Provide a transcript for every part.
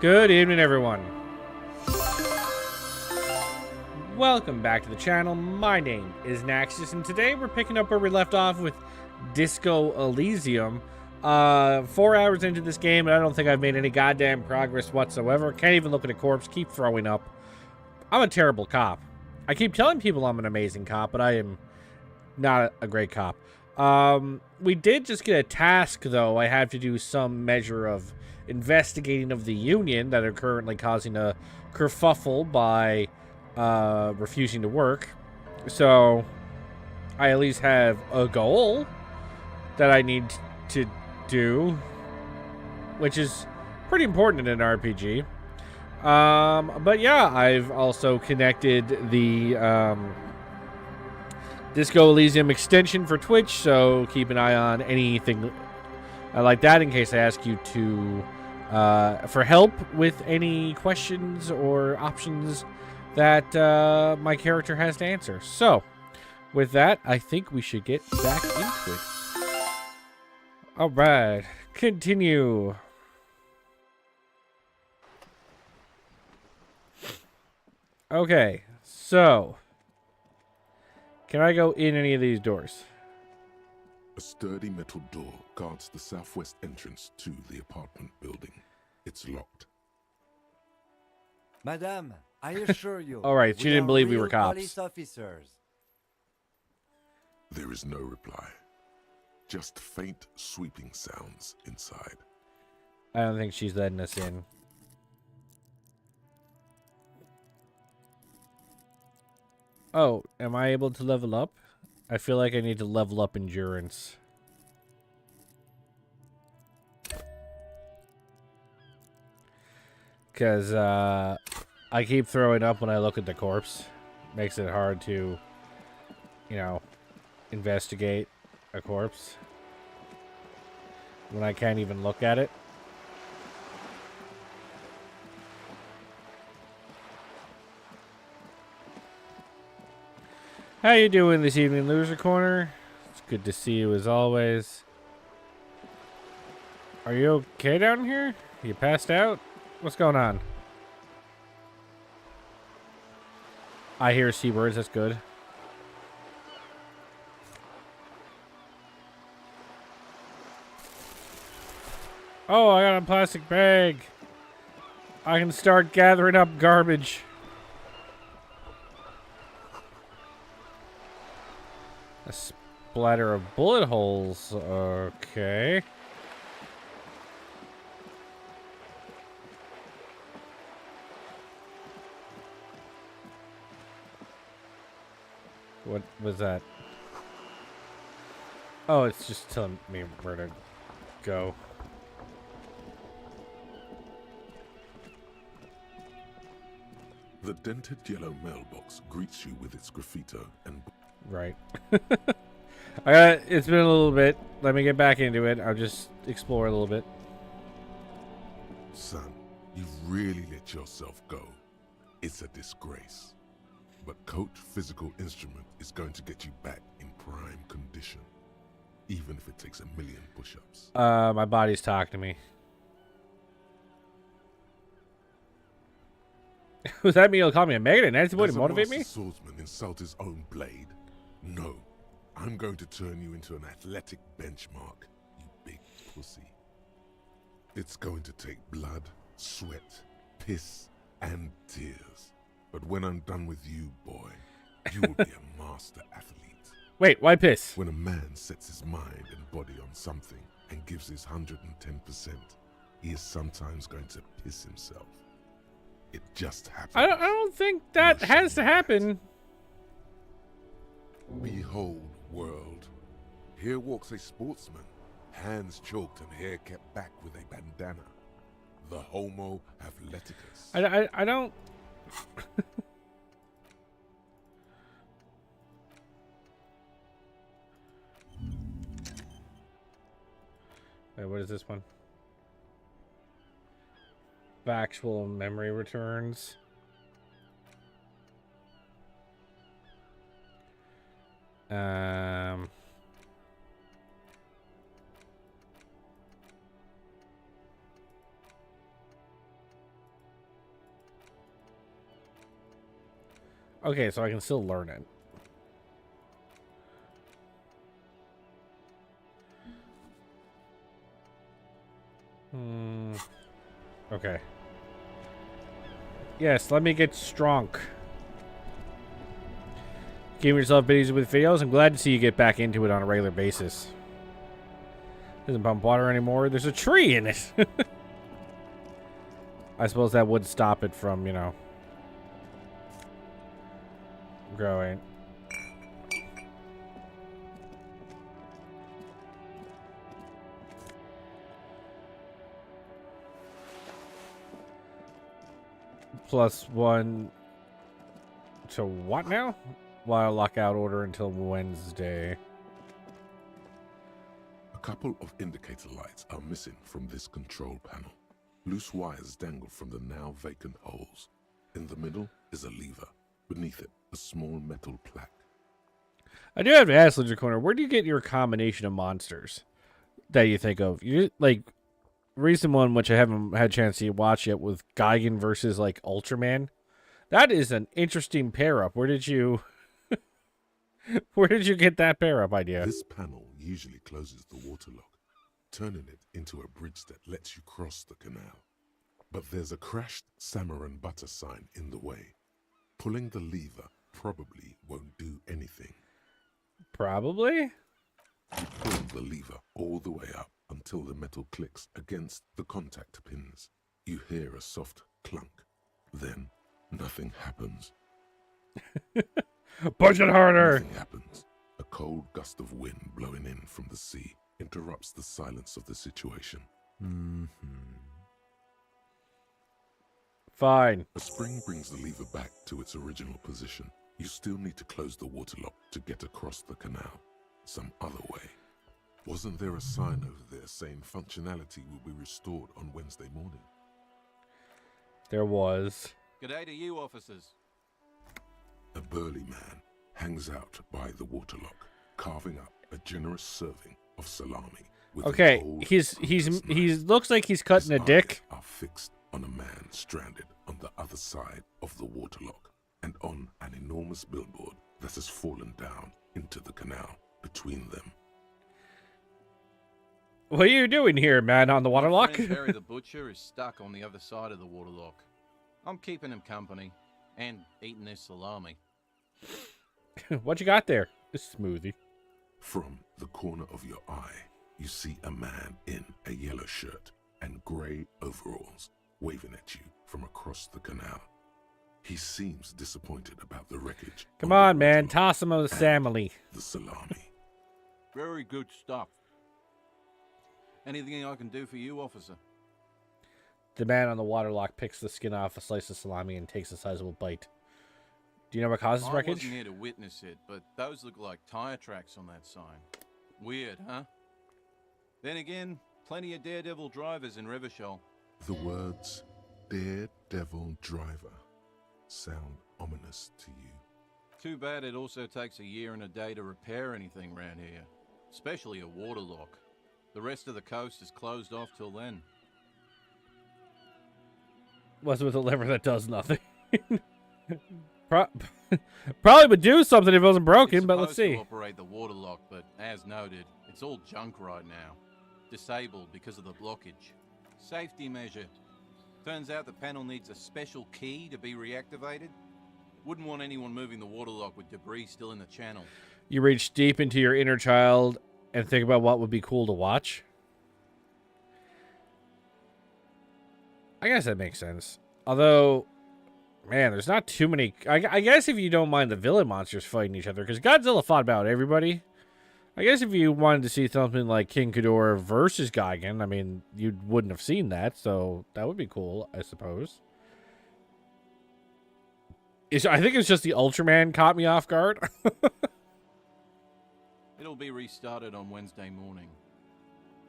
Good evening, everyone. Welcome back to the channel. My name is Naxus, and today we're picking up where we left off with Disco Elysium. 4 hours into this game, and I don't think I've made any goddamn progress whatsoever. Can't even look at a corpse, keep throwing up. I'm a terrible cop. I keep telling people I'm an amazing cop, but I am not a great cop. We did just get a task, though. I have to do some measure of investigating of the Union that are currently causing a kerfuffle by refusing to work. So I at least have a goal that I need to do, which is pretty important in an RPG. But yeah, I've also connected the Disco Elysium extension for Twitch, so keep an eye on anything like that in case I ask you to for help with any questions or options that my character has to answer. So, with that, I think we should get back into it. Alright, continue. Okay, so can I go in any of these doors? A sturdy metal door guards the southwest entrance to the apartment building. It's locked. Madame, I assure you. All right, she didn't believe we were cops. Police officers. There is no reply. Just faint sweeping sounds inside. I don't think she's letting us in. Oh, am I able to level up? I feel like I need to level up endurance. Because I keep throwing up when I look at the corpse. Makes it hard to, you know, investigate a corpse when I can't even look at it. How you doing this evening, Loser Corner? It's good to see you as always. Are you okay down here? You passed out? What's going on? I hear seabirds, that's good. Oh, I got a plastic bag. I can start gathering up garbage. A splatter of bullet holes. Okay. What was that? Oh, it's just telling me where to go. The dented yellow mailbox greets you with its graffito and... Right. It's been a little bit. Let me get back into it. I'll just explore a little bit. Son, you've really let yourself go. It's a disgrace. But Coach Physical Instrument is going to get you back in prime condition. Even if it takes 1,000,000 push-ups. My body's talking to me. Was that me? You'll call me a maggot? That's the way to motivate me? Does a master swordsman insult his own blade? No. I'm going to turn you into an athletic benchmark, you big pussy. It's going to take blood, sweat, piss, and tears. But when I'm done with you, boy, you will be a master athlete. Wait, why piss? When a man sets his mind and body on something and gives his 110%, he is sometimes going to piss himself. It just happens. I don't think that has to happen. Behold, world. Here walks a sportsman, hands choked and hair kept back with a bandana. The Homo athleticus. I don't... Wait, what is this one? Factual memory returns. Okay, so I can still learn it. Okay. Yes, let me get strong. Keeping yourself busy with videos. I'm glad to see you get back into it on a regular basis. Doesn't pump water anymore. There's a tree in it. I suppose that would stop it from, you know, growing. +1 to what now? While lockout order until Wednesday. A couple of indicator lights are missing from this control panel. Loose wires dangle from the now vacant holes. In the middle is a lever. Beneath it, a small metal plaque. I do have to ask, Linger Corner, where do you get your combination of monsters that you think of? You like recent one, which I haven't had a chance to watch yet, with Gigan versus like Ultraman. That is an interesting pair up. Where did you get that pair up idea? This panel usually closes the waterlock, turning it into a bridge that lets you cross the canal. But there's a crashed Samaran butter sign in the way. Pulling the lever probably won't do anything. Probably. You pull the lever all the way up until the metal clicks against the contact pins. You hear a soft clunk. Then nothing happens. Push it harder. Nothing happens. A cold gust of wind blowing in from the sea interrupts the silence of the situation. Fine. A spring brings the lever back to its original position. You still need to close the waterlock to get across the canal. Some other way. Wasn't there a sign over there saying functionality will be restored on Wednesday morning? There was. G'day to you, officers. A burly man hangs out by the waterlock, carving up a generous serving of salami. With Okay, he looks like he's cutting a dick. Are fixed on a man stranded on the other side of the waterlock and on an enormous billboard that has fallen down into the canal between them. What are you doing here, man, on the waterlock? Barry the butcher is stuck on the other side of the waterlock. I'm keeping him company and eating this salami. What you got there? A smoothie. From the corner of your eye, you see a man in a yellow shirt and grey overalls waving at you from across the canal. He seems disappointed about the wreckage. Come on, man. Toss him on the salami. The salami. Very good stuff. Anything I can do for you, officer? The man on the waterlock picks the skin off a slice of salami and takes a sizable bite. Do you know what causes I wreckage? wasn't here to witness it, but those look like tire tracks on that sign. Weird, huh? Then again, plenty of daredevil drivers in Revachol. The words Daredevil Driver sound ominous to you. Too bad it also takes a year and a day to repair anything around here, especially a waterlock. The rest of the coast is closed off till then. What's with a lever that does nothing? Probably would do something if it wasn't broken, but let's see. It's supposed to operate the waterlock, but as noted, it's all junk right now. Disabled because of the blockage. Safety measure. Turns out the panel needs a special key to be reactivated. Wouldn't want anyone moving the waterlock with debris still in the channel. You reach deep into your inner child and think about what would be cool to watch. I guess that makes sense. Although, man, there's not too many. I guess if you don't mind the villain monsters fighting each other, because Godzilla fought about everybody. I guess if you wanted to see something like King Ghidorah versus Gigan, I mean, you wouldn't have seen that, so that would be cool, I suppose. I think it's just the Ultraman caught me off guard. It'll be restarted on Wednesday morning.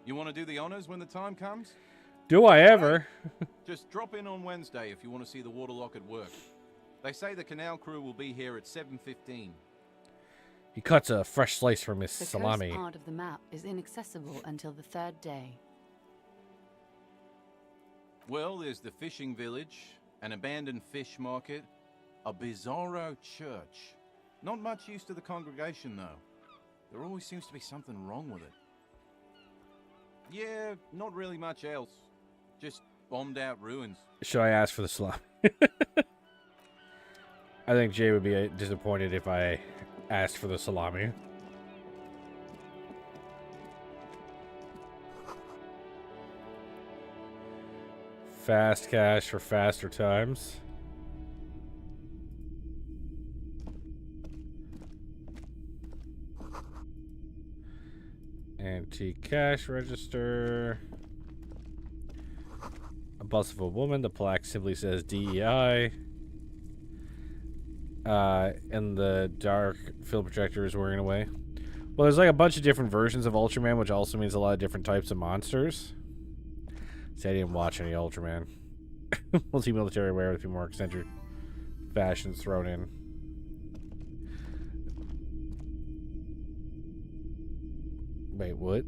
You want to do the honors when the time comes? Do I ever? Just drop in on Wednesday if you want to see the waterlock at work. They say the canal crew will be here at 7:15. He cuts a fresh slice from his The salami. coast part of the map is inaccessible until the third day. Well, there's the fishing village, an abandoned fish market, A bizarro church. Not much use to the congregation, though. There always seems to be something wrong with it. Yeah, not really much else. Just bombed out ruins. Should I ask for the salami? I think Jay would be disappointed if I asked for the salami. Fast cash for faster times. Antique cash register. A bust of a woman. The plaque simply says DEI. And the dark field projector is wearing away. Well, there's like a bunch of different versions of Ultraman, which also means a lot of different types of monsters. See, I didn't watch any Ultraman. Multi-military wear with a few more eccentric fashions thrown in. Wait, what?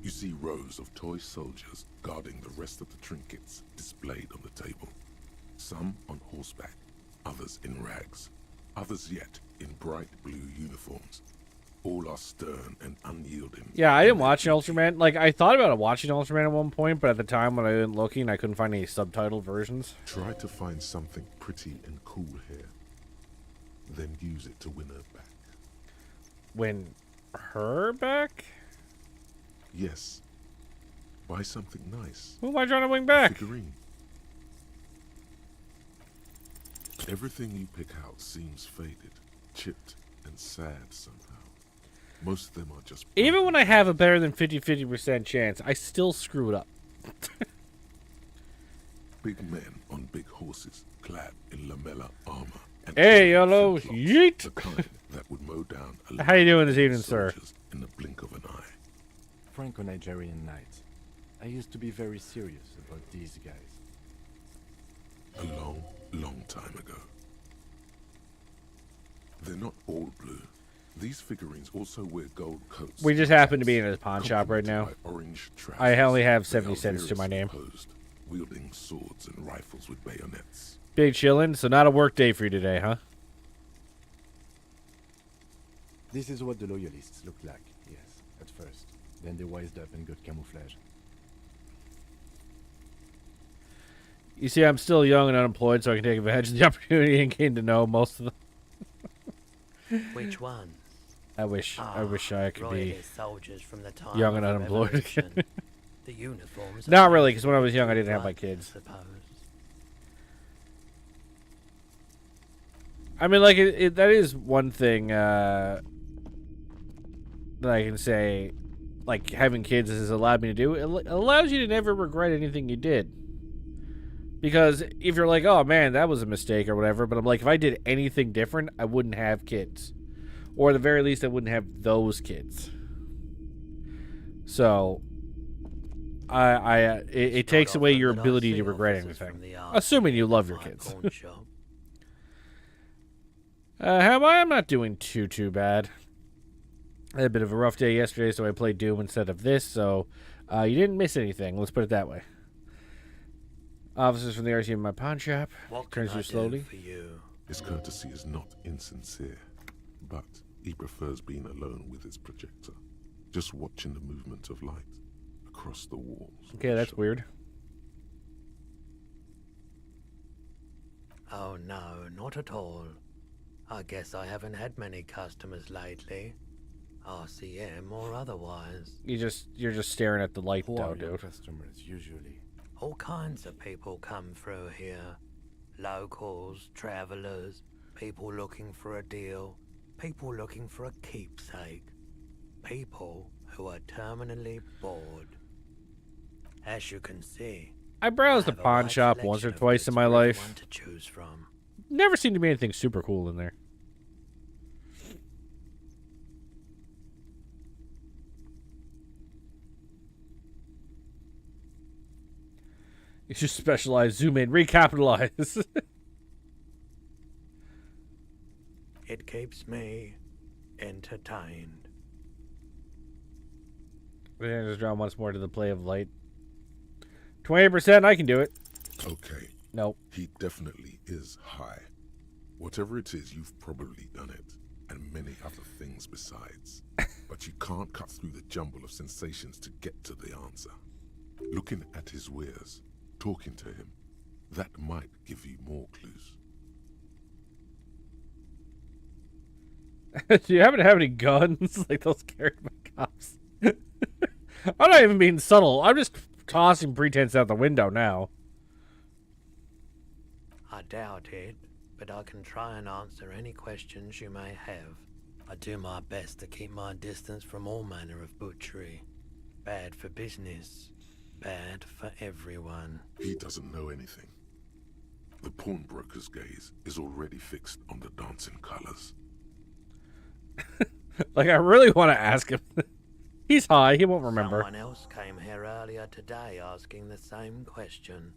You see rows of toy soldiers guarding the rest of the trinkets displayed on the table. Some on horseback, others in rags, others yet in bright blue uniforms. All are stern and unyielding. Yeah, I didn't watch Ultraman. Like, I thought about watching Ultraman at one point, but at the time when I went looking, I couldn't find any subtitled versions. Try to find something pretty and cool here. Then use it to win her back. Win her back? Yes. Buy something nice. Who am I trying to win back? Figurine. Everything you pick out seems faded, chipped, and sad somehow. Most of them are just... Even when I have a better than 50% chance, I still screw it up. Big men on big horses, clad in lamella armor. And Hey, yellow, flip-flops, yeet! The kind that would mow down a How you doing line this of evening, sir? soldiers in the blink of an eye. Franco-Nigerian knight. I used to be very serious about these guys. A long, long time ago. They're not all blue. These figurines also wear gold coats. We just happen to be in a pawn shop right now. complemented by orange I only have trousers. 70 They are cents to my name. variously posed, wielding swords and rifles with bayonets. Big chillin', so not a work day for you today, huh? This is what the loyalists looked like, yes, at first. Then they wised up and got camouflage. You see, I'm still young and unemployed, so I can take advantage of the opportunity and gain to know most of them. Which one? I wish I could be Royalist soldiers from the time young of and the unemployed Revolution. again. The uniforms. Not are really, because when I was young, I didn't have my right, kids. I suppose. I mean, like, that is one thing that I can say, like, having kids has allowed me to do. It allows you to never regret anything you did. Because if you're like, oh, man, that was a mistake or whatever, but I'm like, if I did anything different, I wouldn't have kids. Or at the very least, I wouldn't have those kids. So, it takes Start away off your with ability to RC regret officers from anything. the army Assuming you love your my kids. pawn shop. How am I? I'm not doing too bad. I had a bit of a rough day yesterday, so I played Doom instead of this, so you didn't miss anything. Let's put it that way. Officers from the RC in my pawn shop. What can Turns I you do slowly. for you? His courtesy is not insincere, but he prefers being alone with his projector, just watching the movement of light across the walls. of Okay, the that's shop. weird. Oh no, not at all. I guess I haven't had many customers lately. RCM or otherwise. You're just staring at the light, Who though, are your dude. customers usually? All kinds of people come through here. Locals, travelers, people looking for a deal, people looking for a keepsake, people who are terminally bored. As you can see, I browsed the have a pawn wide shop once or selection of twice in goods my for life. everyone to choose from. Never seemed to be anything super cool in there. You should specialize, zoom in, recapitalize. It keeps me entertained. We're just drawn once more to the play of light. 20%, I can do it. Okay, Nope. he definitely is high. Whatever it is, you've probably done it, and many other things besides. But you can't cut through the jumble of sensations to get to the answer. Looking at his wares, talking to him, that might give you more clues. Do you happen to have any guns like those carried by cops? I'm not even being subtle. I'm just tossing pretense out the window now. I doubt it, but I can try and answer any questions you may have. I do my best to keep my distance from all manner of butchery. Bad for business, bad for everyone. He doesn't know anything. The pawnbroker's gaze is already fixed on the dancing colors. Like, I really want to ask him. He's high. He won't remember. Someone else came here earlier today asking the same question.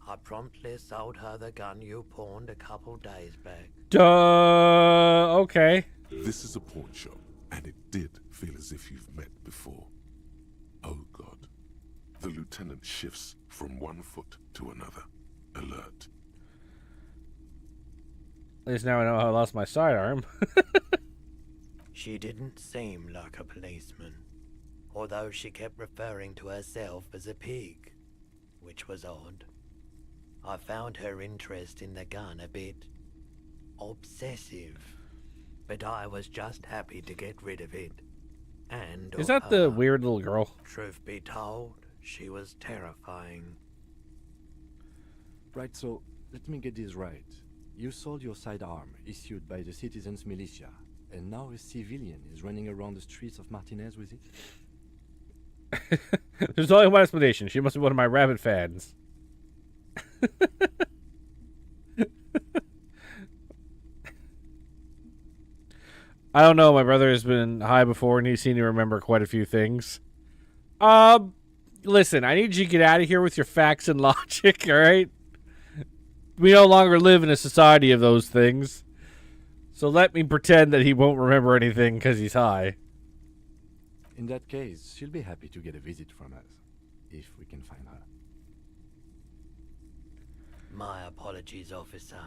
I promptly sold her the gun you pawned a couple days back. Duh. Okay. This is a pawn shop, and it did feel as if you've met before. Oh God. The lieutenant shifts from one foot to another, alert. At least now I know how I lost my sidearm. She didn't seem like a policeman, although she kept referring to herself as a pig, which was odd. I found her interest in the gun a bit obsessive, but I was just happy to get rid of it. And Is that the weird little girl? Truth be told, she was terrifying. Right, so let me get this right. You sold your sidearm, issued by the citizens' militia, and now a civilian is running around the streets of Martinez with it? There's only one explanation. She must be one of my rabbit fans. I don't know. My brother has been high before, and he's seen me remember quite a few things. Listen, I need you to get out of here with your facts and logic, all right? We no longer live in a society of those things. So let me pretend that he won't remember anything because he's high. In that case, she'll be happy to get a visit from us, if we can find her. My apologies, officer,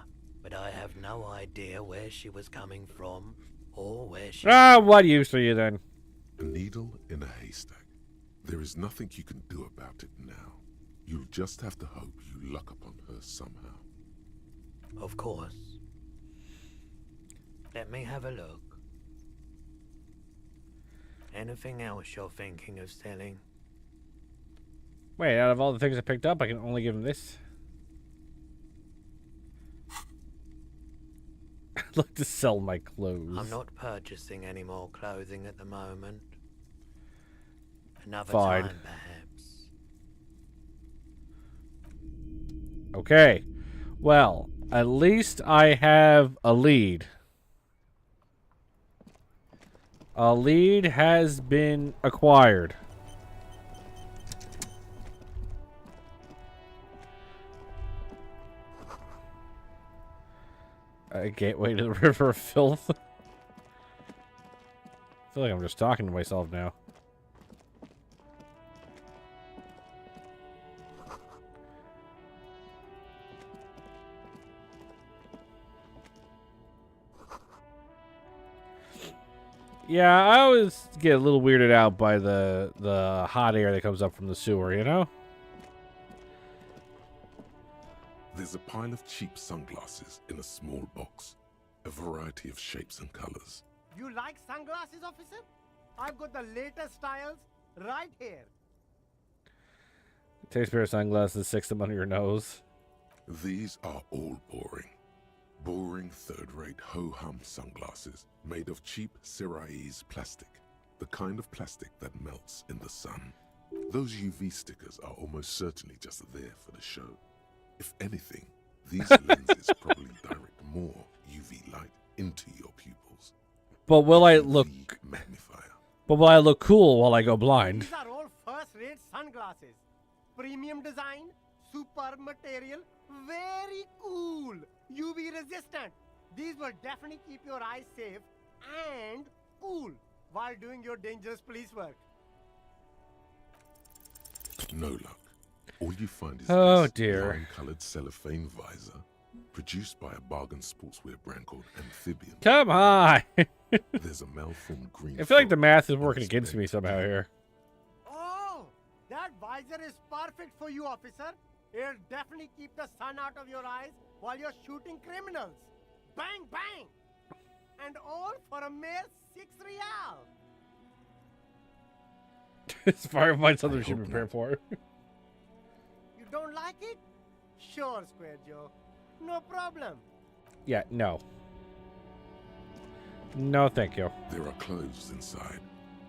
but I have no idea where she was coming from or where she... What use are you then? A needle in a haystack. There is nothing you can do about it now. You'll just have to hope you luck upon her somehow. Of course. Let me have a look. Anything else you're thinking of selling? Wait, out of all the things I picked up, I can only give him this. I'd like to sell my clothes. I'm not purchasing any more clothing at the moment. Another Fine. time, perhaps. Okay. Well, at least I have a lead. A lead has been acquired. A gateway to the river of filth. I feel like I'm just talking to myself now. Yeah, I always get a little weirded out by the hot air that comes up from the sewer, you know? There's a pile of cheap sunglasses in a small box, a variety of shapes and colors. You like sunglasses, officer? I've got the latest styles right here. Takes a pair of sunglasses, sticks them under your nose. These are all boring. Boring third-rate ho-hum sunglasses made of cheap Syrahese plastic, the kind of plastic that melts in the sun. Those UV stickers are almost certainly just there for the show. If anything, these lenses probably direct more UV light into your pupils. But will I look? UV magnifier. But will I look cool while I go blind? These are all first-rate sunglasses. Premium design, superb material, very cool. UV resistant. These will definitely keep your eyes safe and cool while doing your dangerous police work. No luck. All you find is Oh, this dear. lime-colored cellophane visor, produced by a bargain sportswear brand called Amphibian. Come on. There's a malformed green. I feel like the frog math is and working it's against me bent somehow deep. here. Oh, that visor is perfect for you, officer. It'll definitely keep the sun out of your eyes while you're shooting criminals. Bang, bang! And all for a mere 6 real. It's firefight something we should hope prepare not. for. You don't like it? Sure, Square Joe. No problem. Yeah, no. No, thank you. There are clothes inside.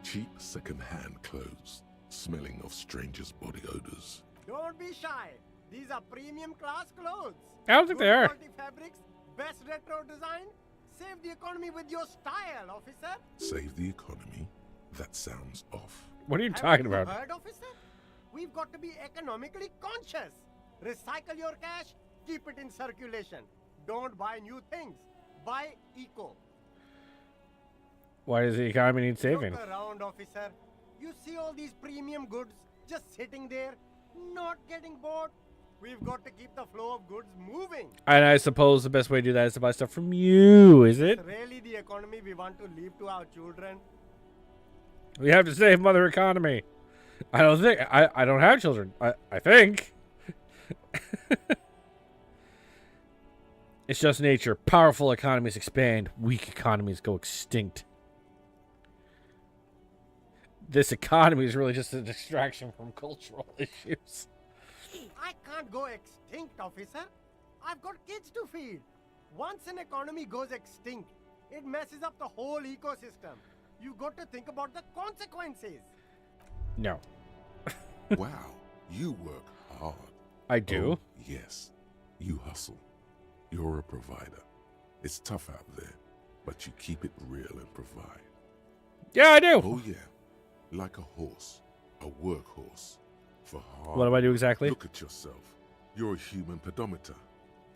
Cheap second-hand clothes, smelling of strangers' body odors. Don't be shy. These are premium class clothes. I don't think Good they are. quality fabrics, best retro design. Save the economy with your style, officer. Save the economy? That sounds off. What are you Haven't talking you about? heard, officer? We've got to be economically conscious. Recycle your cash, keep it in circulation. Don't buy new things. Buy eco. Why does the economy need saving? Look around, officer. You see all these premium goods just sitting there, not getting bought. We've got to keep the flow of goods moving. And I suppose the best way to do that is to buy stuff from you, is it? It's really the economy we want to leave to our children. We have to save mother economy. I don't think I don't have children. I think. It's just nature. Powerful economies expand, weak economies go extinct. This economy is really just a distraction from cultural issues. I can't go extinct, officer. I've got kids to feed. Once an economy goes extinct, it messes up the whole ecosystem. You got to think about the consequences. No. Wow, you work hard. I do. Oh, yes, you hustle. You're a provider. It's tough out there, but you keep it real and provide. Yeah, I do. Oh yeah, like a horse, a workhorse. For hard. What do I do exactly? Look at yourself. You're a human pedometer.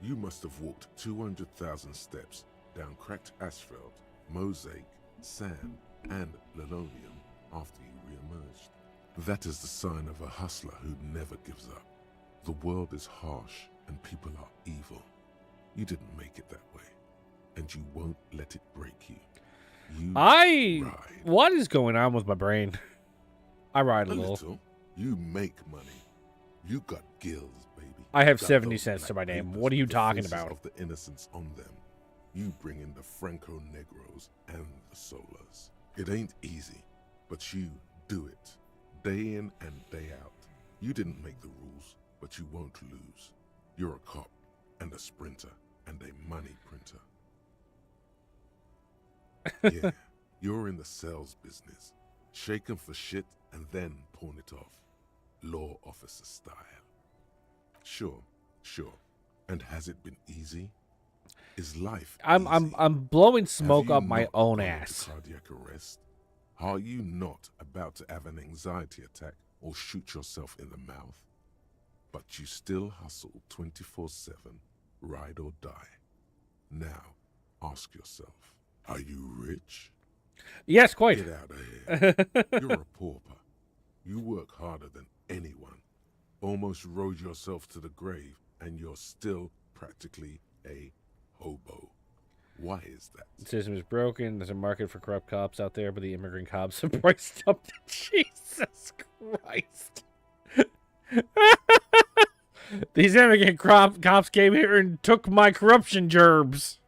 You must have walked 200,000 steps down cracked asphalt, mosaic, sand, and linoleum after you re-emerged. That is the sign of a hustler who never gives up. The world is harsh and people are evil. You didn't make it that way, and you won't let it break you. You ride. What is going on with my brain? I ride a a little. little. You make money. You got gills, baby. I have Got 70 those cents to black my name. papers What are you with the talking faces about? Of the innocents on them. You bring in the Franco Negros and the Solas. It ain't easy, but you do it. Day in and day out. You didn't make the rules, but you won't lose. You're a cop and a sprinter and a money printer. Yeah, you're in the sales business. Shake 'em for shit and then pawn it off. Law officer style. Sure. And has it been easy? Is life easy? I'm blowing Have smoke you up my not own gone into ass. Cardiac arrest? Are you not about to have an anxiety attack or shoot yourself in the mouth? But you still hustle 24/7, ride or die. Now, ask yourself, are you rich? Yes, quite. Get out of here. You're a pauper. You work harder than anyone. Almost rode yourself to the grave, and you're still practically a hobo. Why is that? The system is broken. There's a market for corrupt cops out there, but the immigrant cops have priced up. Jesus Christ. These immigrant cops came here and took my corruption gerbs.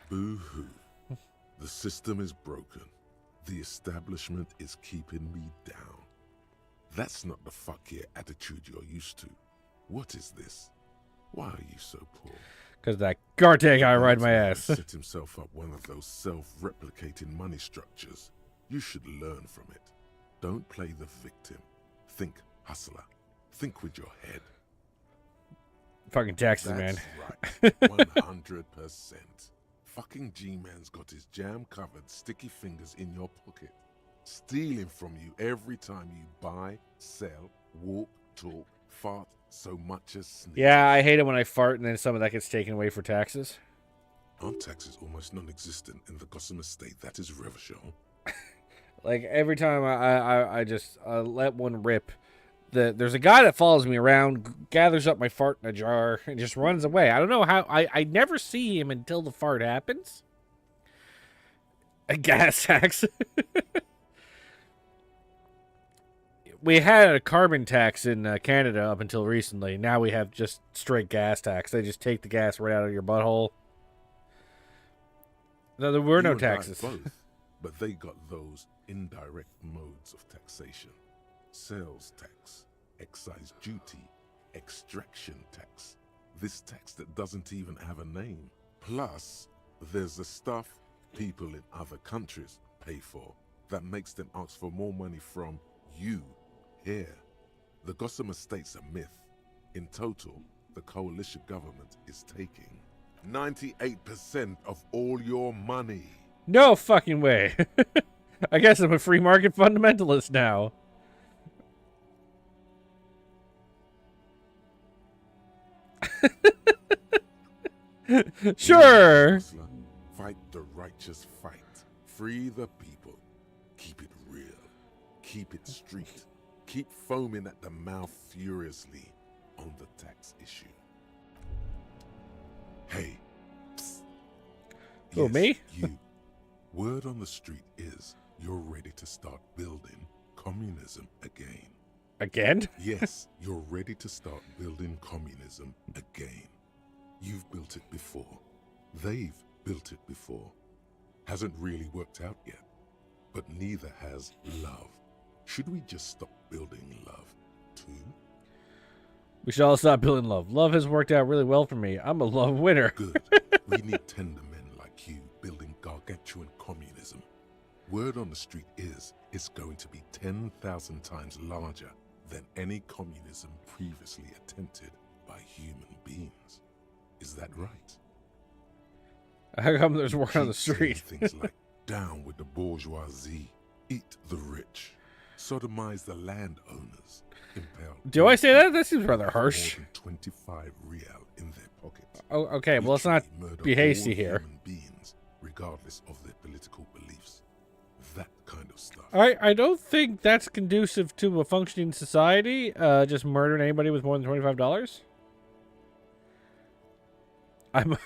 Boo-hoo. The system is broken. The establishment is keeping me down. That's not the fuck yeah attitude you're used to. What is this? Why are you so poor? Because that Garte guy ride my Man ass. set himself up one of those self-replicating money structures. You should learn from it. Don't play the victim. Think hustler. Think with your head. Fucking taxes, That's man. right. 100%. Fucking G-Man's got his jam-covered sticky fingers in your pocket, stealing from you every time you buy, sell, walk, talk, fart, so much as sneeze. Yeah, I hate it when I fart and then some of that gets taken away for taxes. Aren't taxes almost non-existent in the Gotham estate that is Revachol? Like, every time I just let one rip, there's a guy that follows me around, gathers up my fart in a jar, and just runs away. I don't know how. I never see him until the fart happens. A gas tax. We had a carbon tax in Canada up until recently. Now we have just straight gas tax. They just take the gas right out of your butthole. No, there were no taxes. Both, but they got those indirect modes of taxation. Sales tax, excise duty, extraction tax. This tax that doesn't even have a name. Plus, there's the stuff people in other countries pay for that makes them ask for more money from you here. The Gossamer State's a myth. In total, the coalition government is taking 98% of all your money. No fucking way. I guess I'm a free market fundamentalist now. Sure. Fight the righteous fight. Free the people. Keep it real. Keep it street. Keep foaming at the mouth furiously on the tax issue. Hey. Psst. Who, me? You. Word on the street is you're ready to start building communism again. Again? Yes, you're ready to start building communism again. You've built it before. They've built it before. Hasn't really worked out yet. But neither has love. Should we just stop building love, too? We should all stop building love. Love has worked out really well for me. I'm a love winner. Good. We need tender men like you building gargantuan communism. Word on the street is it's going to be 10,000 times larger than any communism previously attempted by human beings. Is that right? How come there's word on the Keep saying street? Things like down with the bourgeoisie, eat the rich, sodomize the landowners, impale. Do I say that? That seems rather harsh. More than 25 real in their pockets. Oh, okay, well, let's not Literally murder be hasty all here. human beings, regardless of their political beliefs. That kind of stuff. I don't think that's conducive to a functioning society. Just murdering anybody with more than $25.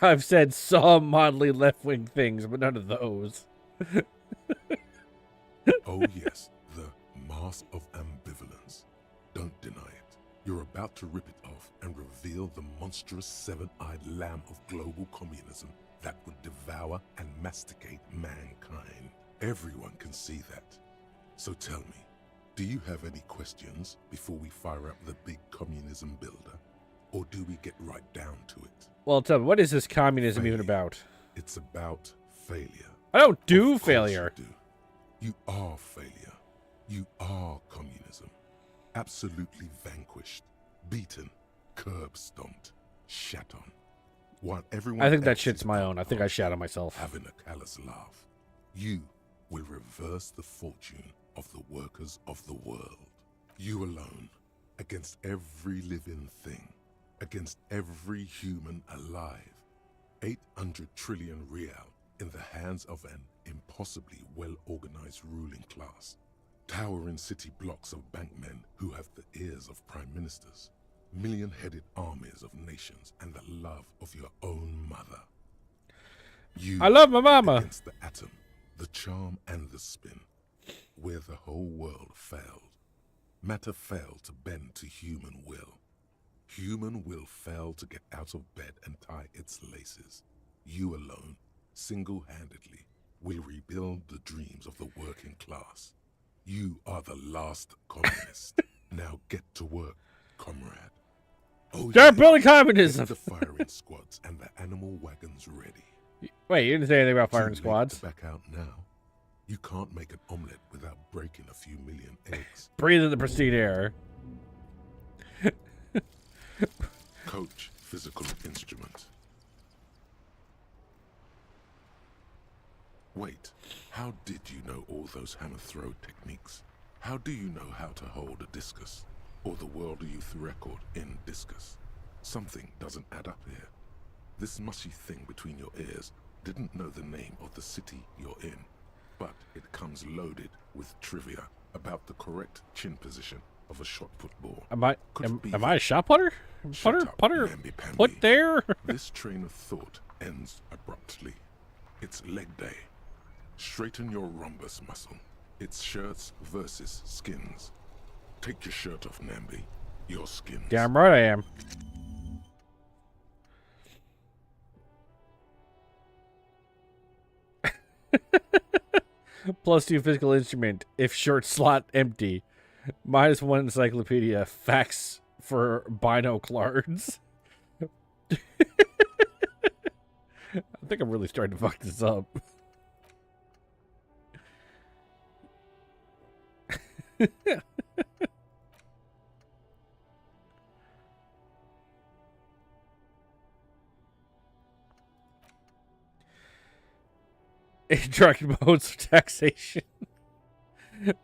I've said some mildly left-wing things, but none of those. Oh yes, the mask of ambivalence. Don't deny it. You're about to rip it off and reveal the monstrous seven-eyed lamb of global communism that would devour and masticate mankind. Everyone can see that. So tell me, do you have any questions before we fire up the big communism builder? Or do we get right down to it? Well, tell me, what is this communism even Failure. about? It's about failure. I don't do Of course failure. You do. You are failure. You are communism. Absolutely vanquished, beaten, curb stomped, shat on. While everyone I think that else shit's is my out own. I think I outside shat on myself. having a callous laugh. You will reverse the fortune of the workers of the world. You alone, against every living thing, against every human alive. 800 trillion real in the hands of an impossibly well-organized ruling class. Towering city blocks of bankmen who have the ears of prime ministers. Million-headed armies of nations and the love of your own mother. You I love my mama. against the atom, the charm and the spin, where the whole world failed. Matter failed to bend to human will. Human will failed to get out of bed and tie its laces. You alone, single-handedly, will rebuild the dreams of the working class. You are the last communist. Now get to work, comrade. Oh, Start yeah. building Get communism. the firing squads and the animal wagons ready. Wait, you didn't say anything about Too firing late squads. to back out now. You can't make an omelet without breaking a few million eggs. Breathe in the pristine air. Coach, physical instrument. Wait, how did you know all those hammer throw techniques? How do you know how to hold a discus? Or the world youth record in discus? Something doesn't add up here. This mushy thing between your ears didn't know the name of the city you're in, but it comes loaded with trivia about the correct chin position of a shot put ball. Am I Could it be am I a shot putter? Shut Putter up, putter namby-pamby. put there? This train of thought ends abruptly. It's leg day. Straighten your rhombus muscle. It's shirts versus skins. Take your shirt off, Namby. Your skins. Damn right I am. +2 physical instrument if short slot empty. -1 encyclopedia. Facts for binoculars. I think I'm really starting to fuck this up. Introductory modes of taxation.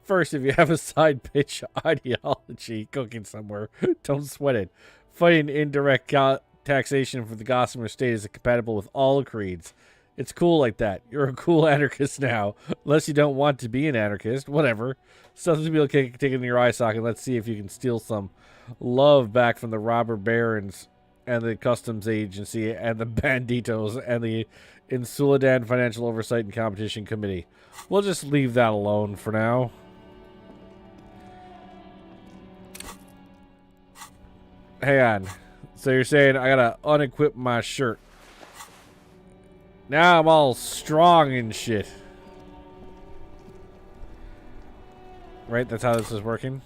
First, if you have a side pitch ideology cooking somewhere, don't sweat it. Fighting indirect taxation for the Gossamer state is compatible with all creeds. It's cool like that. You're a cool anarchist now. Unless you don't want to be an anarchist. Whatever. Something to be okay, take it in your eye socket. Let's see if you can steal some love back from the robber barons and the customs agency and the banditos and the Insuladan Financial Oversight and Competition Committee. We'll just leave that alone for now. Hang on. So you're saying I gotta unequip my shirt. Now I'm all strong and shit. Right? That's how this is working?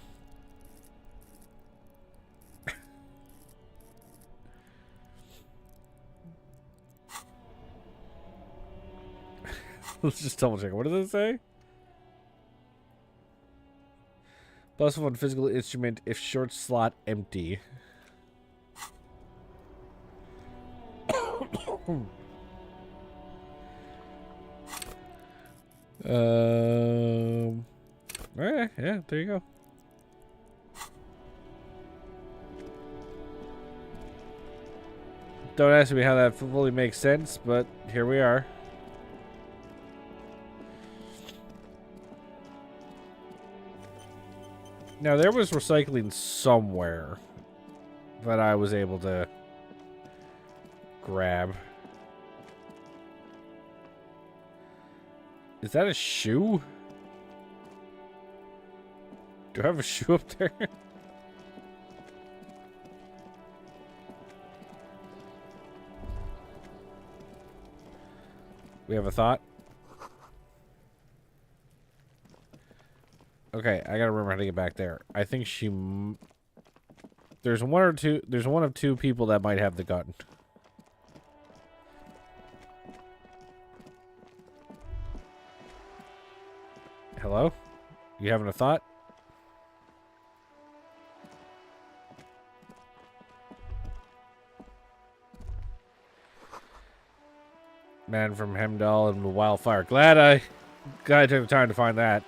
Let's just double check. What does it say? +1 physical instrument if short slot empty. Yeah, there you go. Don't ask me how that fully makes sense, but here we are. Now, there was recycling somewhere that I was able to grab. Is that a shoe? Do I have a shoe up there? We have a thought? Okay, I gotta remember how to get back there. I think she... There's one of two people that might have the gun. Hello? You having a thought? Man from Hemdall and the Wildfire. Glad I took the time to find that.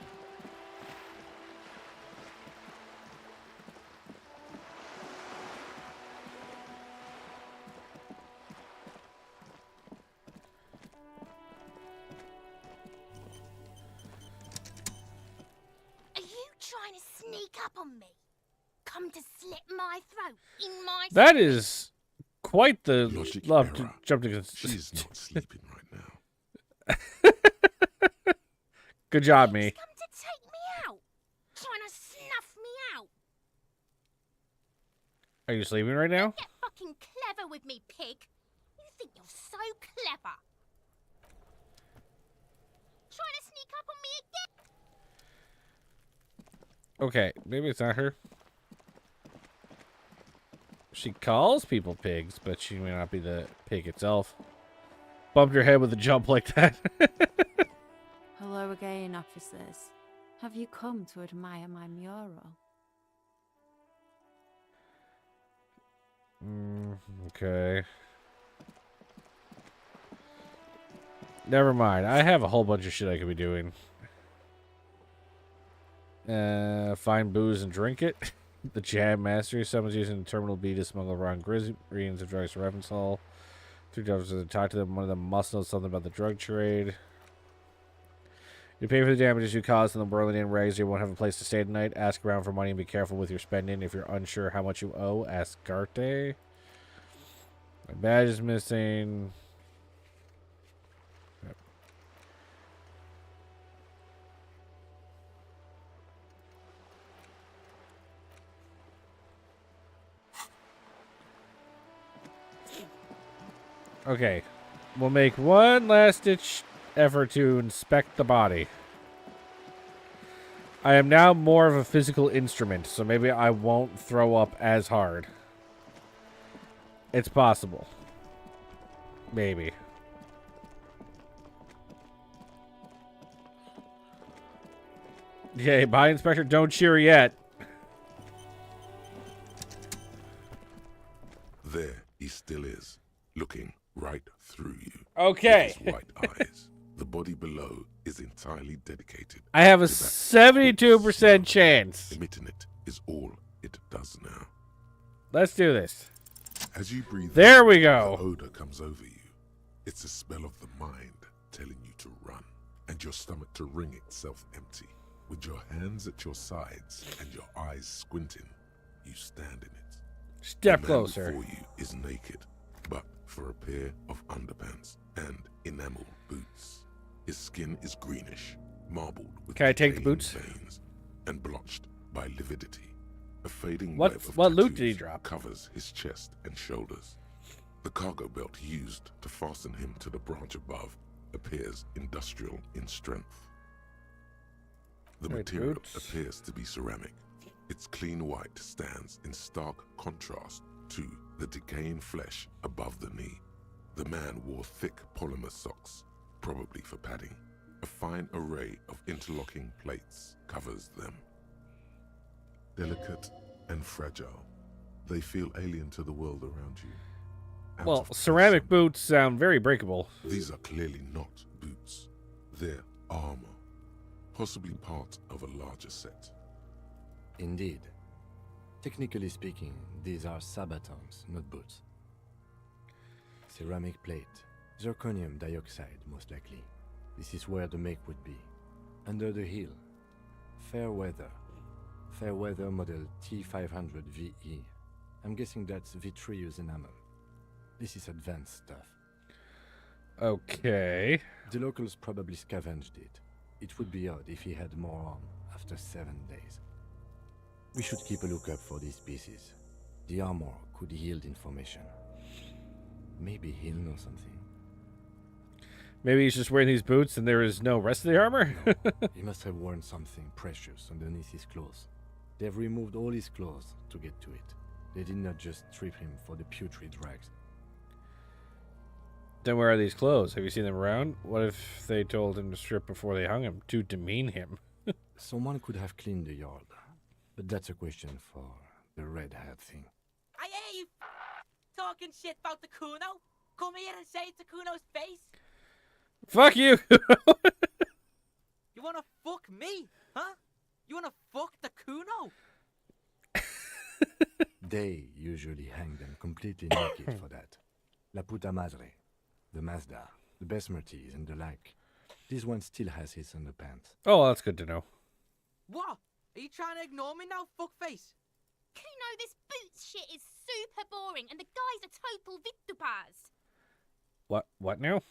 That is quite the Logic love to error. jump to. She's not sleeping right now. Good job, me. He's come to take me out, trying to snuff me out. Are you sleeping right now? Get fucking clever with me, pig. You think you're so clever. Trying to sneak up on me again. Okay, maybe it's not her. She calls people pigs, but she may not be the pig itself. Bumped her head with a jump like that. Hello again, officers. Have you come to admire my mural? Okay. Never mind. I have a whole bunch of shit I could be doing. Find booze and drink it. The Jam Mastery. Someone's using the Terminal B to smuggle around Grizzlies of drugs to Reference Hall. 3 doctors to talk to them. One of them must know something about the drug trade. You pay for the damages you caused in the whirling in rags. You won't have a place to stay tonight. Ask around for money and be careful with your spending. If you're unsure how much you owe, ask Garte. My badge is missing. Yep. Okay. We'll make one last-ditch effort to inspect the body. I am now more of a physical instrument, so maybe I won't throw up as hard. It's possible. Maybe. Yay, bye, Inspector. Don't cheer yet. There he still is, looking right through you. Okay. With his white eyes. The body below is entirely dedicated. I have a to that 72% chance. Emitting it is all it does now. Let's do this. As you breathe There in, we go. the odor comes over you. It's a spell of the mind telling you to run, and your stomach to wring itself empty. With your hands at your sides and your eyes squinting, you stand in it. Step the man closer. before you is naked, but for a pair of underpants and enamel boots. His skin is greenish, marbled with Can I take the decaying boots? veins, and blotched by lividity. A fading What- web of what loot did he tattoos drop? covers his chest and shoulders. The cargo belt used to fasten him to the branch above appears industrial in strength. The Wait, material boots? appears to be ceramic. Its clean white stands in stark contrast to the decaying flesh above the knee. The man wore thick polymer socks, probably for padding. A fine array of interlocking plates covers them. Delicate and fragile, they feel alien to the world around you. Out Well, of place ceramic somewhere. boots sound very breakable. These are clearly not boots. They're armor, possibly part of a larger set. Indeed. Technically speaking, these are sabatons, not boots. Ceramic plate. Zirconium dioxide, most likely. This is where the make would be. Under the heel. Fair weather. Fair weather model T500 VE. I'm guessing that's vitreous enamel. This is advanced stuff. Okay. The locals probably scavenged it. It would be odd if he had more on after 7 days. We should keep a lookout for these pieces. The armor could yield information. Maybe he'll know something. Maybe he's just wearing these boots and there is no rest of the armor? No, he must have worn something precious underneath his clothes. They've removed all his clothes to get to it. They did not just strip him for the putrid rags. Then where are these clothes? Have you seen them around? What if they told him to strip before they hung him to demean him? Someone could have cleaned the yard. But that's a question for the red hat thing. I hear you talking shit about the Kuno. Come here and say it to Kuno's face. Fuck you! You wanna fuck me, huh? You wanna fuck the Kuno? They usually hang them completely naked for that. La puta madre, the Mazda, the Besmerties, and the like. This one still has his underpants. Oh, that's good to know. What? Are you trying to ignore me now, fuckface? Kuno, this boots shit is super boring, and the guy's a total Victopaz. What now?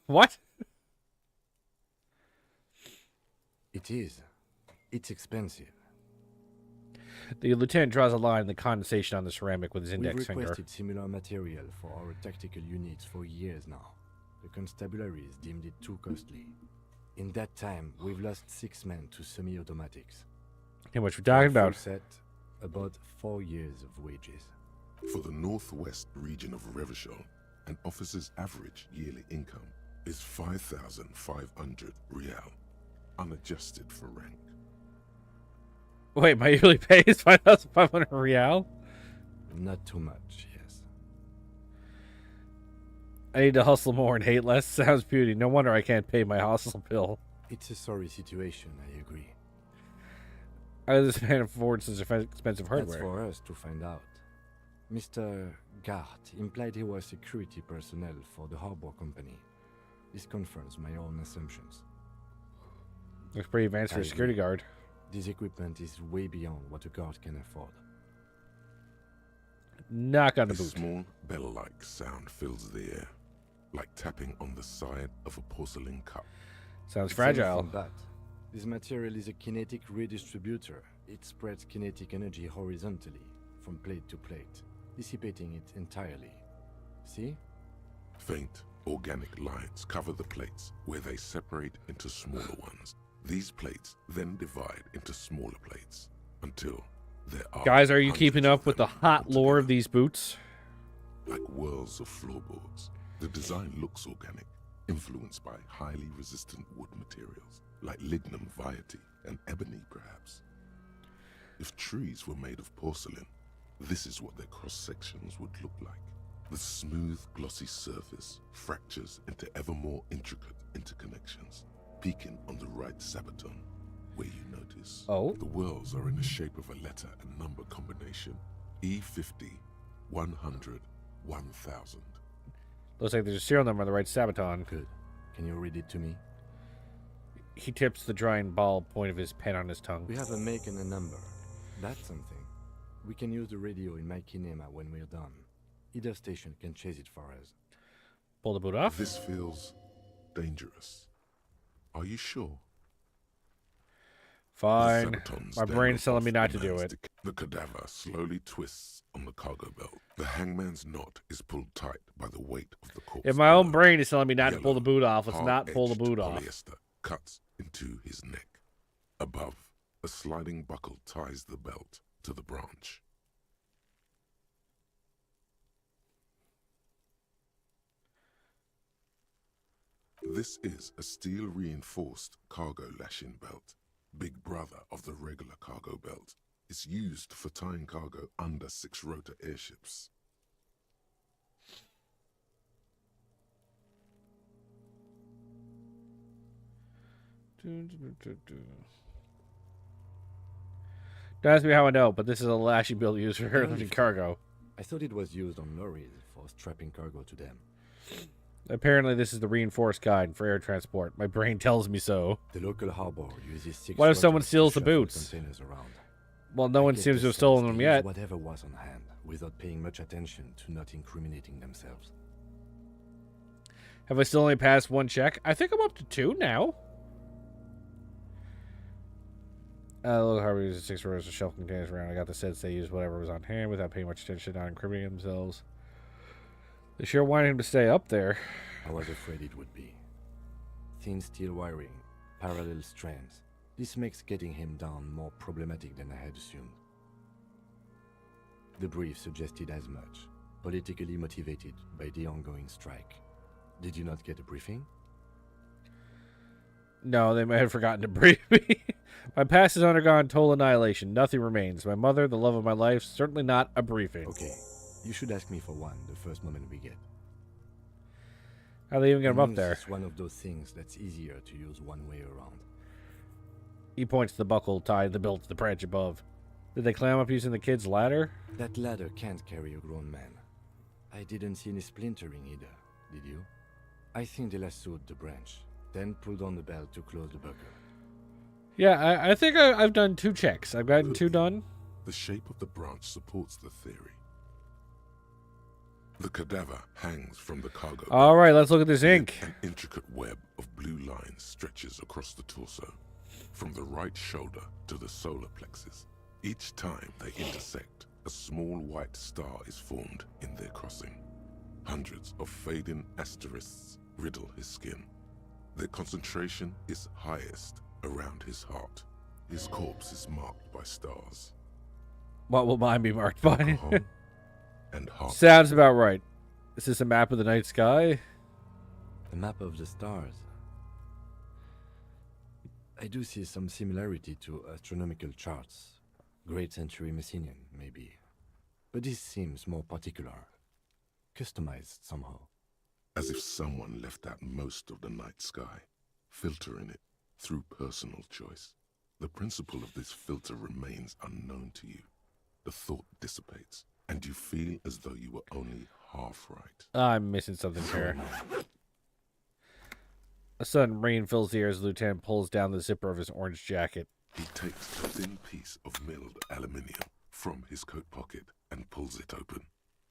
What? It is. It's expensive. The lieutenant draws a line in the condensation on the ceramic with his index We've finger. requested similar material for our tactical units for years now. The constabularies deemed it too costly. In that time, we've lost 6 men to semi-automatics. How much we talking Full about? set, about 4 years of wages. For the northwest region of Revachol, an officer's average yearly income is 5,500 real, unadjusted for rank. Wait, my yearly pay is 5,500 real? Not too much, yes. I need to hustle more and hate less. Sounds beauty. No wonder I can't pay my hostel bill. It's a sorry situation, I agree. How does this man afford such expensive That's hardware? for us to find out. Mr. Gart implied he was security personnel for the harbor company. This confirms my own assumptions. Looks pretty advanced for I a security agree. guard. This equipment is way beyond what a guard can afford. Knock on the A boot. small bell-like sound fills the air, like tapping on the side of a porcelain cup. Sounds It's fragile. anything but. This material is a kinetic redistributor. It spreads kinetic energy horizontally, from plate to plate, dissipating it entirely. See? Faint, organic lines cover the plates where they separate into smaller ones. These plates then divide into smaller plates until there are... Guys, are you hundreds keeping up of with the them hot put lore of together. these boots? Like whirls of floorboards. The design looks organic, influenced by highly resistant wood materials, like lignum vitae and ebony perhaps. If trees were made of porcelain, this is what their cross-sections would look like. The smooth, glossy surface fractures into ever more intricate interconnections, peaking on the right sabaton, where you notice the whirls are in the shape of a letter and number combination, E50, 100, 1000. Looks like there's a serial number on the right sabaton. Good. Can you read it to me? He tips the drying ball point of his pen on his tongue. We have a make and a number. That's something. We can use the radio in my kinema when we're done. Either station can chase it for us. Pull the boot off. This feels dangerous. Are you sure? Fine. The sabatons My then brain's look telling me off not the to do man's it. The cadaver slowly twists on the cargo belt. The hangman's knot is pulled tight by the weight of the corpse. If my own below. brain is telling me not to Yellow, pull the boot off, let's not pull the hard-edged boot off. polyester cuts into his neck. Above, a sliding buckle ties the belt to the branch. This is a steel-reinforced cargo lashing belt, big brother of the regular cargo belt. It's used for tying cargo under 6-rotor airships. Don't ask me how I know, but this is a lashing belt used for lifting cargo. I thought it was used on lorries for strapping cargo to them. Apparently, this is the reinforced guide for air transport. My brain tells me so. The local harbor uses 6 What if someone rotors to steals the shuffle boots? containers around. Well, no I one get seems the to have sense stolen they them use yet. Whatever was on hand, without paying much attention to not incriminating themselves. Have I still only passed one check? I think I'm up to 2 now. Local harbor uses 6 rows of shelf containers around. I got the sense they used whatever was on hand without paying much attention, not incriminating themselves. They sure wanted him to stay up there. I was afraid it would be. Thin steel wiring, parallel strands. This makes getting him down more problematic than I had assumed. The brief suggested as much, politically motivated by the ongoing strike. Did you not get a briefing? No, they may have forgotten to brief me. My past has undergone total annihilation. Nothing remains. My mother, the love of my life, certainly not a briefing. Okay, you should ask me for one the first moment we get. How they even get him up News there? is one of those things that's easier to use one way around. He points to the buckle tied the belt to the branch above. Did they climb up using the kid's ladder? That ladder can't carry a grown man. I didn't see any splintering either, did you? I think they lassoed the branch, then pulled on the belt to close the buckle. Yeah, I think I've done 2 checks. I've gotten 2 done. The shape of the branch supports the theory. The cadaver hangs from the cargo. All right, let's look at this Then ink. An intricate web of blue lines stretches across the torso, from the right shoulder to the solar plexus. Each time they intersect, a small white star is formed in their crossing. Hundreds of fading asterisks riddle his skin. Their concentration is highest around his heart. His corpse is marked by stars. What will mine be marked by? Alcohol and heart. Sounds about right. Is this a map of the night sky? A map of the stars. I do see some similarity to astronomical charts. Great century Messinian, maybe. But this seems more particular. Customized somehow. As if someone left out most of the night sky, filtering it through personal choice. The principle of this filter remains unknown to you. The thought dissipates, and you feel as though you were only half right. I'm missing something here. A sudden rain fills the air as the lieutenant pulls down the zipper of his orange jacket. He takes a thin piece of milled aluminium from his coat pocket and pulls it open.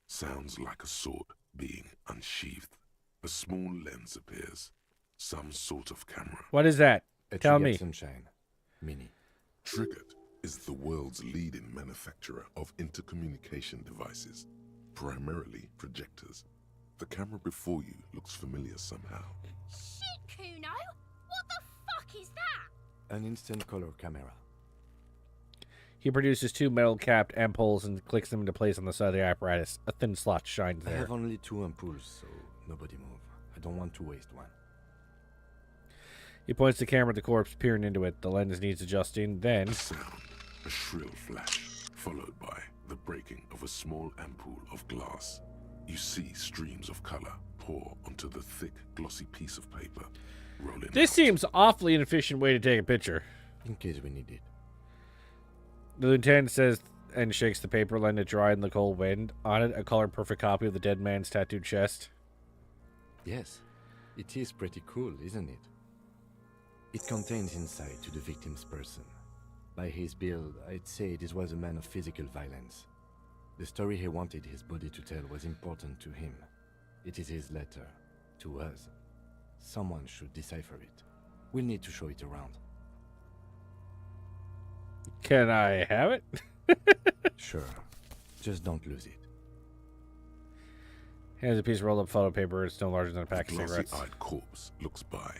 Sounds like a sword being unsheathed. A small lens appears. Some sort of camera. What is that? A Tell Trigger me. Sunshine. Mini. Triggered is the world's leading manufacturer of intercommunication devices, primarily projectors. The camera before you looks familiar somehow. Shit, Kuno! What the fuck is that? An instant color camera. He produces two metal-capped ampoules and clicks them into place on the side of the apparatus. A thin slot shines I there. have only 2 ampoules, so nobody move. I don't want to waste one. He points the camera at the corpse, peering into it. The lens needs adjusting. Then, A sound, a shrill flash, followed by the breaking of a small ampoule of glass. You see streams of color pour onto the thick, glossy piece of paper, rolling this out. seems awfully inefficient way to take a picture. In case we need it. The lieutenant says and shakes the paper, letting it dry in the cold wind. On it, a color-perfect copy of the dead man's tattooed chest. Yes, it is pretty cool, isn't it? It contains insight to the victim's person. By his build, I'd say this was a man of physical violence. The story he wanted his body to tell was important to him. It is his letter. To us. Someone should decipher it. We'll need to show it around. Can I have it? Sure. Just don't lose it. Hands a piece of rolled-up photo paper. It's no larger than a pack of The cigarettes. glossy-eyed corpse looks by,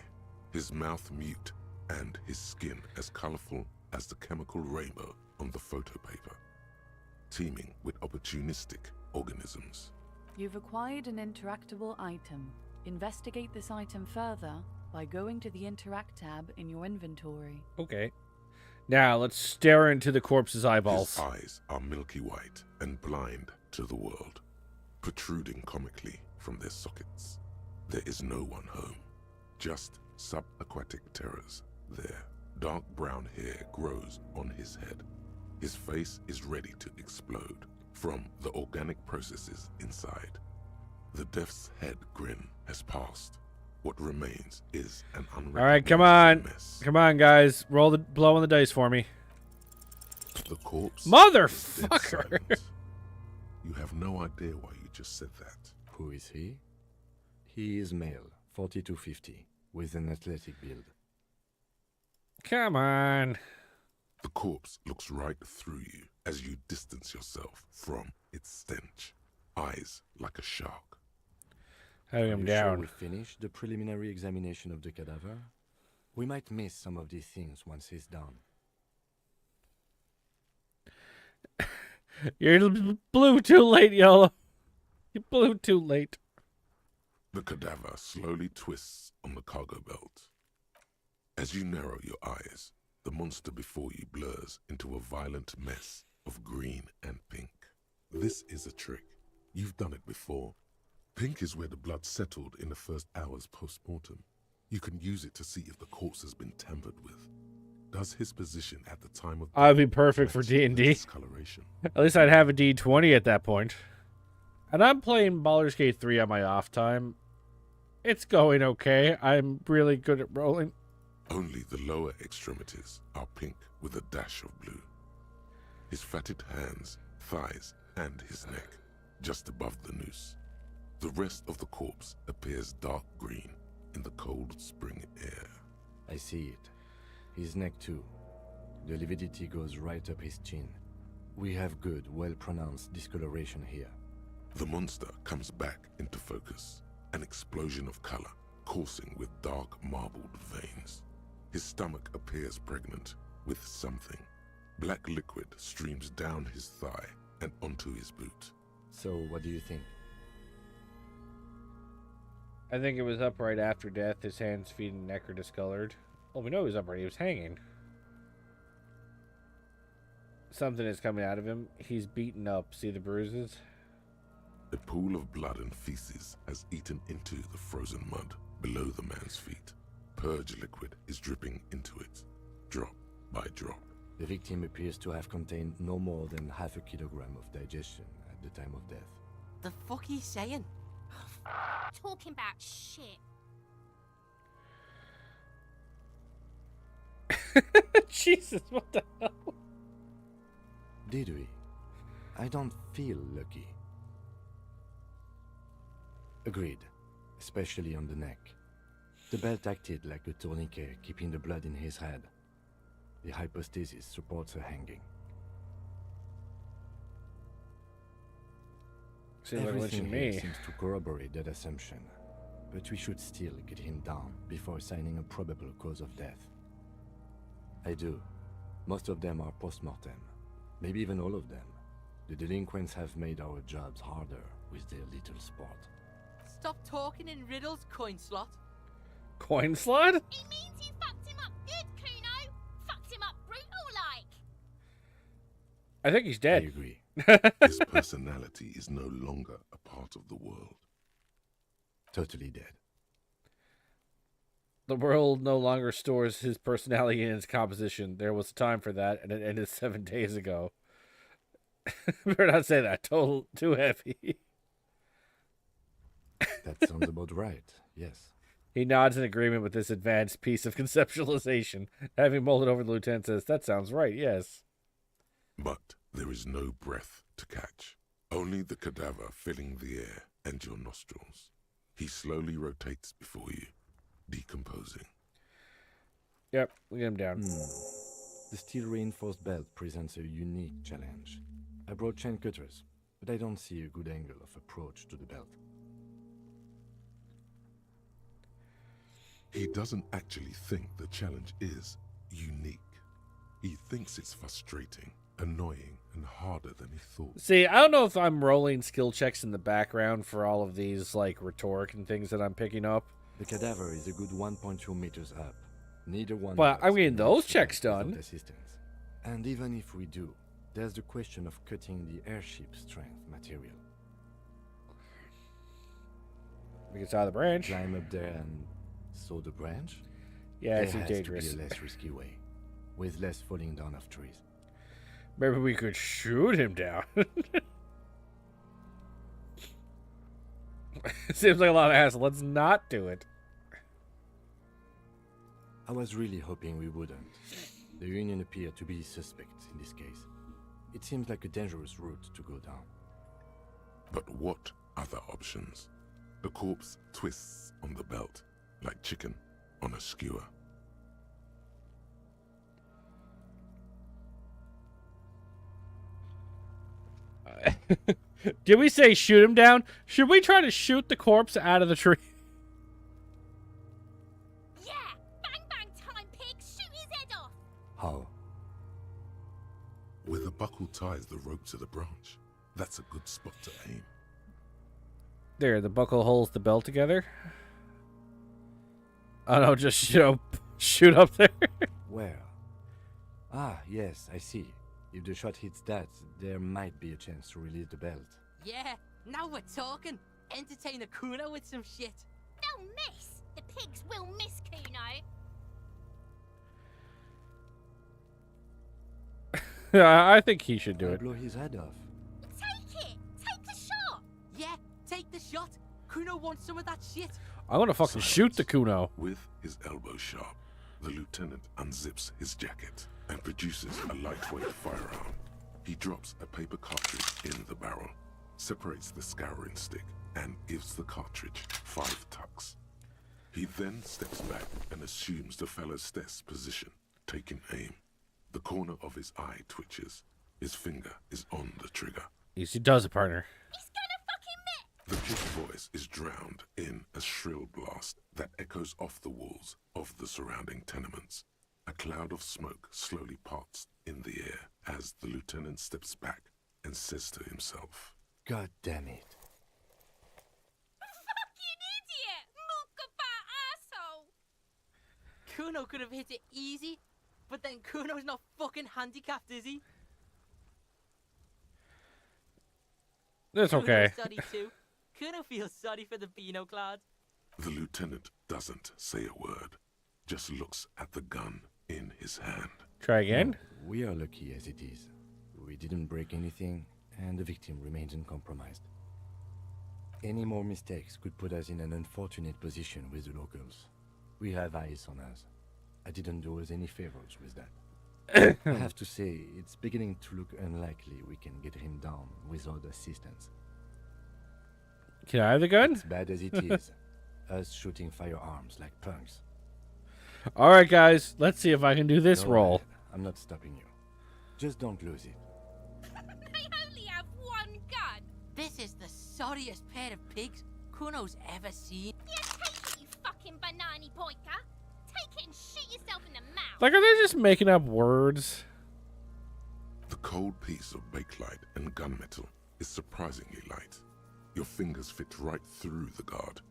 his mouth mute and his skin as colorful as the chemical rainbow on the photo paper, teeming with opportunistic organisms. You've acquired an interactable item. Investigate this item further by going to the Interact tab in your inventory. Okay. Now, let's stare into the corpse's eyeballs. His eyes are milky white and blind to the world, protruding comically from their sockets. There is no one home, just subaquatic terrors there. Dark brown hair grows on his head. His face is ready to explode from the organic processes inside. The death's head grin has passed. What remains is an unrecognizable All right, come on. mess. Come on, guys. Blow on the dice for me. The corpse Motherfucker! is dead silent. You have no idea why you just said that. Who is he? He is male, 4250, with an athletic build. Come on. The corpse looks right through you as you distance yourself from its stench. Eyes like a shark. Having Are him you down. sure we finished the preliminary examination of the cadaver? We might miss some of these things once he's done. You blew too late, Yellow. You blew too late. The cadaver slowly twists on the cargo belt. As you narrow your eyes, the monster before you blurs into a violent mess of green and pink. This is a trick. You've done it before. Pink is where the blood settled in the first hours post-mortem. You can use it to see if the corpse has been tampered with. Does his position at the time of I'd be death perfect for match D&D. the discoloration? At least I'd have a D20 at that point. And I'm playing Baldur's Gate 3 on my off time. It's going okay. I'm really good at rolling. Only the lower extremities are pink with a dash of blue. His fatted hands, thighs, and his neck, just above the noose. The rest of the corpse appears dark green in the cold spring air. I see it. His neck too. The lividity goes right up his chin. We have good, well-pronounced discoloration here. The monster comes back into focus, an explosion of color coursing with dark marbled veins. His stomach appears pregnant with something. Black liquid streams down his thigh and onto his boot. So, what do you think? I think it was up right after death. His hands, feet, and neck are discolored. Well, we know he was upright. He was hanging. Something is coming out of him. He's beaten up. See the bruises? A pool of blood and feces has eaten into the frozen mud below the man's feet. Purge liquid is dripping into it, drop by drop. The victim appears to have contained no more than half a kilogram of digestion at the time of death. The fuck are you saying? Talking about shit. Jesus, what the hell? Did we? I don't feel lucky. Agreed, especially on the neck. The belt acted like a tourniquet, keeping the blood in his head. The hypostasis supports her hanging. Everything here seems to corroborate that assumption, but we should still get him down before assigning a probable cause of death. I do. Most of them are post-mortem. Maybe even all of them. The delinquents have made our jobs harder with their little sport. Stop talking in riddles, coin slot. Coin slot? It means you fucked him up good, Kuno. Fucked him up brutal-like. I think he's dead. I agree. His personality is no longer a part of the world. Totally dead. The world no longer stores his personality in its composition. There was a time for that, and it ended 7 days ago. Better not say that. Too heavy. That sounds about right, yes. He nods in agreement with this advanced piece of conceptualization. Having mulled it over, the lieutenant says, "That sounds right, yes." But there is no breath to catch. Only the cadaver filling the air and your nostrils. He slowly rotates before you, decomposing. Yep, we get him down. The steel-reinforced belt presents a unique challenge. I brought chain cutters, but I don't see a good angle of approach to the belt. He doesn't actually think the challenge is unique. He thinks it's frustrating, annoying, and harder than he thought. See, I don't know if I'm rolling skill checks in the background for all of these, like, rhetoric and things that I'm picking up. The cadaver is a good 1.2 meters up. Neither one. But I'm getting those checks done. Assistance. And even if we do, there's the question of cutting the airship strength material. We can saw the branch. Climb up there and saw the branch? Yeah, it There seems has dangerous. to be a less risky way, with less falling down of trees. Maybe we could shoot him down. Seems like a lot of hassle. Let's not do it. I was really hoping we wouldn't. The Union appeared to be suspect in this case. It seems like a dangerous route to go down. But what other options? The corpse twists on the belt, like chicken on a skewer. Did we say shoot him down? Should we try to shoot the corpse out of the tree? Yeah! Bang bang time, pig! Shoot his head off! How? Where the buckle ties the rope to the branch. That's a good spot to aim. There, the buckle holds the belt together. Oh no, just, shoot up there. Where? Ah, yes, I see. If the shot hits that, there might be a chance to release the belt. Yeah, now we're talking. Entertain a Kuno with some shit. They'll miss! The pigs will miss, Kuno! I think he should do I'll it. blow his head off. Take it! Take the shot! Yeah, take the shot. Kuno wants some of that shit. I want to fucking shoot the Kuno. With his elbow sharp, the lieutenant unzips his jacket and produces a lightweight firearm. He drops a paper cartridge in the barrel, separates the scouring stick, and gives the cartridge 5 tucks. He then steps back and assumes the fellow's desk position, taking aim. The corner of his eye twitches. His finger is on the trigger. Easy does it, partner. He's gonna fucking miss! The pig's voice is drowned in a shrill blast that echoes off the walls of the surrounding tenements. A cloud of smoke slowly parts in the air as the lieutenant steps back and says to himself, God damn it. Fucking idiot! Muckabah asshole! Kuno could have hit it easy, but then Kuno's not fucking handicapped, is he? That's okay. Kuno's sorry too. Kuno feels sorry for the Beano Cloud. The lieutenant doesn't say a word, just looks at the gun in his hand. Try again. No, we are lucky as it is. We didn't break anything, and the victim remains uncompromised. Any more mistakes could put us in an unfortunate position with the locals. We have eyes on us. I didn't do us any favors with that. I have to say, it's beginning to look unlikely we can get him down without assistance. Can I have the gun? As bad as it is, us shooting firearms like punks. All right, guys. Let's see if I can do this No, roll. I'm not stopping you. Just don't lose it. They only have one gun. This is the sorriest pair of pigs Kuno's ever seen. Yeah, take it, you fucking banana boyka. Take it and shoot yourself in the mouth. Like, are they just making up words? The cold piece of bakelite and gunmetal is surprisingly light. Your fingers fit right through the guard,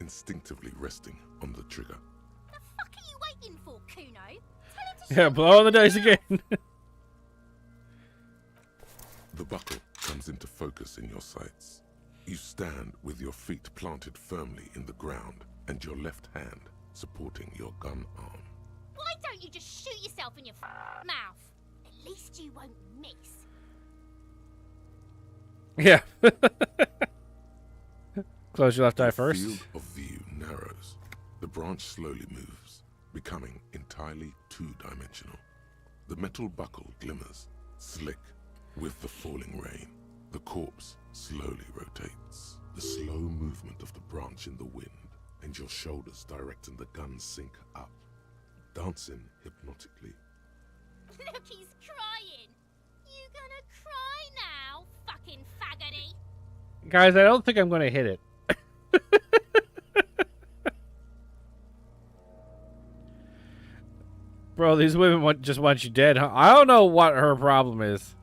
instinctively resting on the trigger. The fuck are you waiting for, Kuno? Tell him to Yeah, blow on the dice again. The buckle comes into focus in your sights. You stand with your feet planted firmly in the ground and your left hand supporting your gun arm. Why don't you just shoot yourself in your mouth? At least you won't miss. Yeah. Close your left eye The first. field of view narrows. The branch slowly moves, becoming entirely two-dimensional. The metal buckle glimmers, slick, with the falling rain. The corpse slowly rotates. The slow movement of the branch in the wind, and your shoulders directing the gun sink up, dancing hypnotically. Look, he's crying. You gonna cry now, fucking faggoty? Guys, I don't think I'm going to hit it. Bro, these women just want you dead, huh? I don't know what her problem is.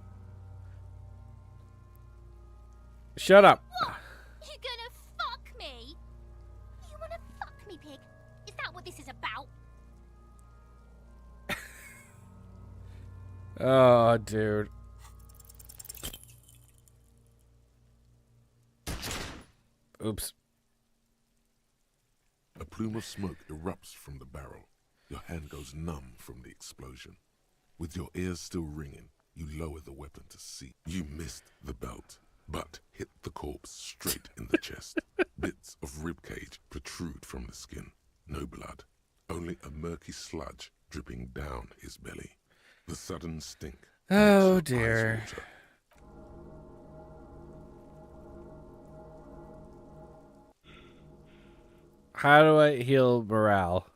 Shut up. What? You gonna fuck me? You wanna fuck me, pig? Is that what this is about? Oh, dude. Oops. A plume of smoke erupts from the barrel. Your hand goes numb from the explosion. With your ears still ringing, you lower the weapon to see. You missed the belt, but hit the corpse straight in the chest. Bits of ribcage protrude from the skin. No blood, only a murky sludge dripping down his belly. The sudden stink. Oh, makes your eyes dear. water. How do I heal morale?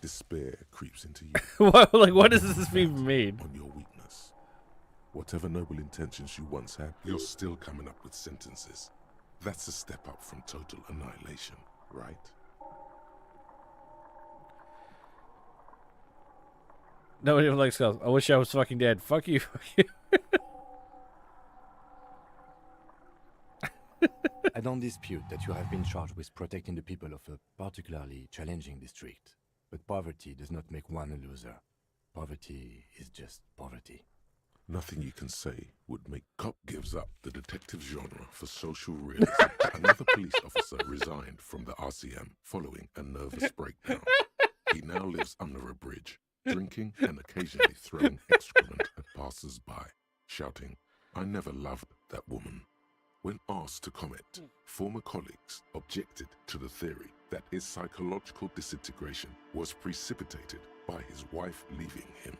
Despair creeps into you. What does this even mean? On your weakness. Whatever noble intentions you once had, you're still coming up with sentences. That's a step up from total annihilation, right? Nobody even likes skulls. I wish I was fucking dead. Fuck you. Fuck you. I don't dispute that you have been charged with protecting the people of a particularly challenging district. But poverty does not make one a loser. Poverty is just poverty. Nothing you can say would make cop gives up the detective genre for social realism. Another police officer resigned from the RCM following a nervous breakdown. He now lives under a bridge, drinking and occasionally throwing excrement at passers-by, shouting, "I never loved that woman." When asked to comment, former colleagues objected to the theory that his psychological disintegration was precipitated by his wife leaving him.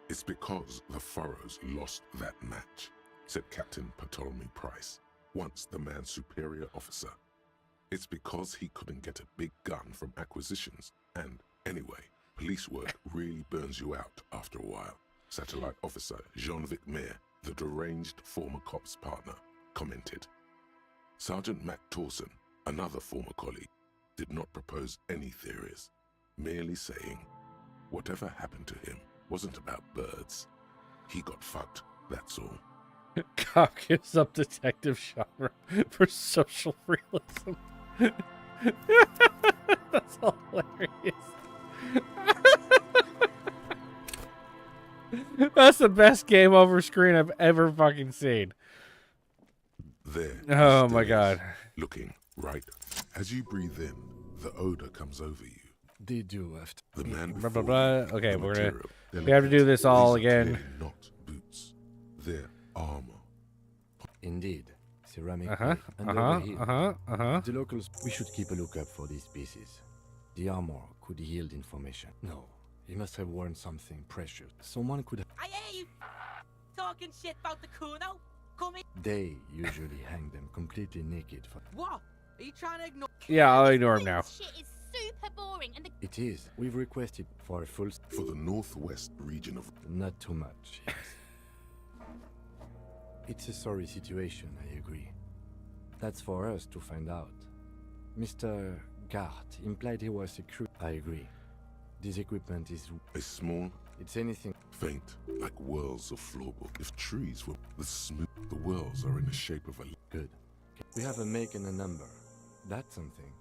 "It's because the Furrows lost that match," said Captain Ptolemy Price, once the man's superior officer. "It's because he couldn't get a big gun from acquisitions, and anyway, police work really burns you out after a while," Satellite Officer Jean-Vic Mayer, the deranged former cop's partner, commented. Sergeant Mac Torson, another former colleague, did not propose any theories, merely saying, whatever happened to him wasn't about birds. He got fucked, that's all. Cop gives up detective genre for social realism. That's hilarious. That's the best game over screen I've ever fucking seen. There. Oh he my stares, god. Looking right. As you breathe in, the odor comes over you. They do have to. The man Blah, before blah, you, blah. Okay, the we're gonna. material, We have to do this all These are again. clearly not boots. They're armor. Indeed. ceramic plate under the hill. Uh-huh. The locals, we should keep a lookout for these pieces. The armor could yield information. No, he must have worn something precious. Someone could have... I hear you talking shit about the Kuno. Come in. They usually hang them completely naked for... What? Are you trying to ignore? Yeah, I'll ignore him now. Shit is super boring, and the It is. We've requested for a full... For the northwest region of... Not too much, yes. It's a sorry situation, I agree. That's for us to find out. Mr. Gart implied he was a crew. I agree. This equipment is... A small, It's anything... faint, like whirls of floorboard. If trees were the whirls are in the shape of a... Good. We have a make and a number. That's something.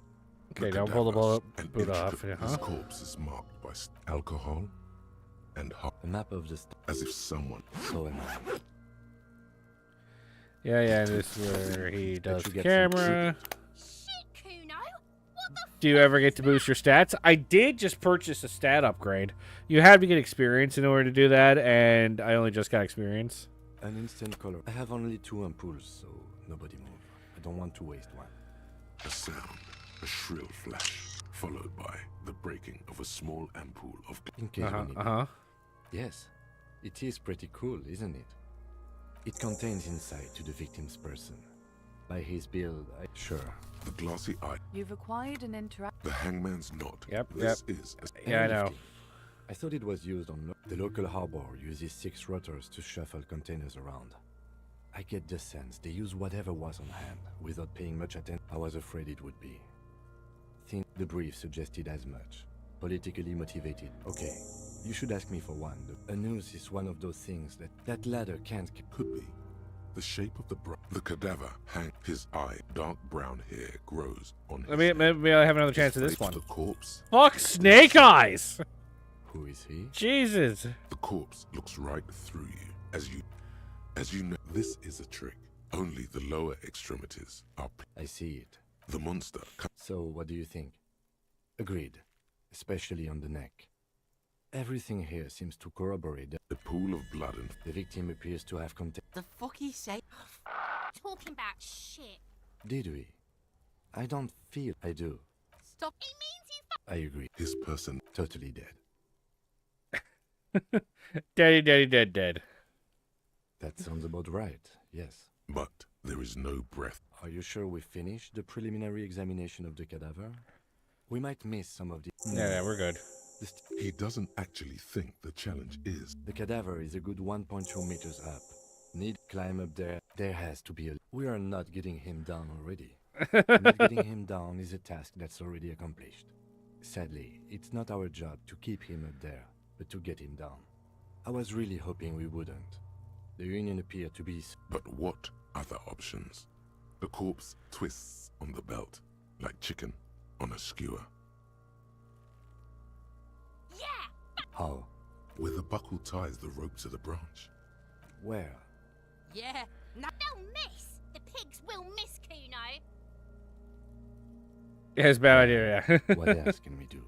Okay, don't pull the boat and off. This corpse is marked by alcohol and A map of the... as if someone... So am I. Yeah, this is where he does you the get some camera. shit, Kuno. What the? Do you ever get to boost your stats? I did just purchase a stat upgrade. You had to get experience in order to do that, and I only just got experience. An instant color. I have only 2 ampoules, so nobody move. I don't want to waste one. A sound, a shrill flash, followed by the breaking of a small ampoule of... In case we need it. Yes. It is pretty cool, isn't it? It contains insight to the victim's person. By his build, Sure. The glassy eye, You've acquired an interact. the hangman's knot. Yep, This is... Yeah, I know. I thought it was used on... The local harbor uses 6 rotors to shuffle containers around. I get the sense they use whatever was on hand, without paying much attention. I was afraid it would be. Think the brief suggested as much. Politically motivated. Okay, you should ask me for one. A noose is one of those things that ladder can't... Could be. The shape of the cadaver hang his eye, dark brown hair grows on his head. Maybe I have another chance at this Face one. The corpse. Fuck Snake Eyes! Who is he? Jesus. The corpse looks right through you. As you know, this is a trick. Only the lower extremities are... I see it. The monster... So, what do you think? Agreed. Especially on the neck. Everything here seems to corroborate that The pool of blood and... the victim appears to have contained... The fuck he say? Talking about shit. Did we? I don't feel I do. Stop. It means you. I agree. His person... Totally dead. Dead. That sounds about right, yes. But there is no breath. Are you sure we finished the preliminary examination of the cadaver? We might miss some of the... Yeah, we're good. He doesn't actually think the challenge is... The cadaver is a good 1.2 meters up. Need climb up there. There has to be a... We are not getting him down already. Not getting him down is a task that's already accomplished. Sadly, it's not our job to keep him up there, but to get him down. I was really hoping we wouldn't. The Union appeared to be... But what other options? The corpse twists on the belt, like chicken on a skewer. Yeah. How? Where the buckle ties the rope to the branch. Where? Yeah. No. They'll miss. The pigs will miss Kuno. Yeah, it's a bad idea, yeah. What else can we do?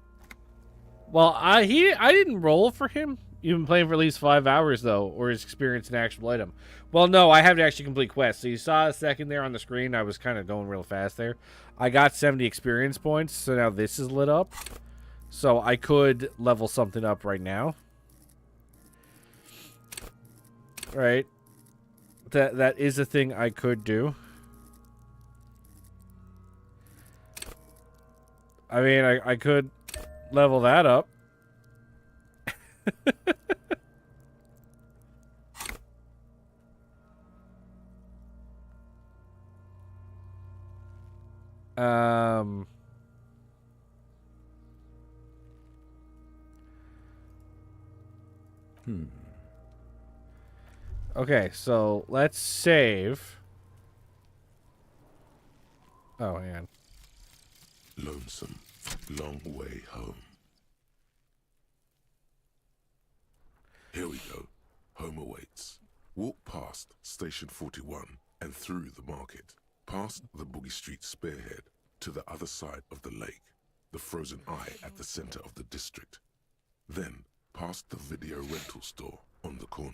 Well, I didn't roll for him. You've been playing for at least 5 hours, though, or his experience an actual item. Well, no, I have to actually complete quests. So you saw a second there on the screen. I was kind of going real fast there. I got 70 experience points, so now this is lit up. So I could level something up right now. Right. That is a thing I could do. I mean, I could level that up. Okay, so let's save. Oh, man. Lonesome, long way home. Here we go. Home awaits. Walk past Station 41 and through the market, past the Boogie Street spearhead to the other side of the lake, the frozen eye at the center of the district. Then past the video rental store on the corner.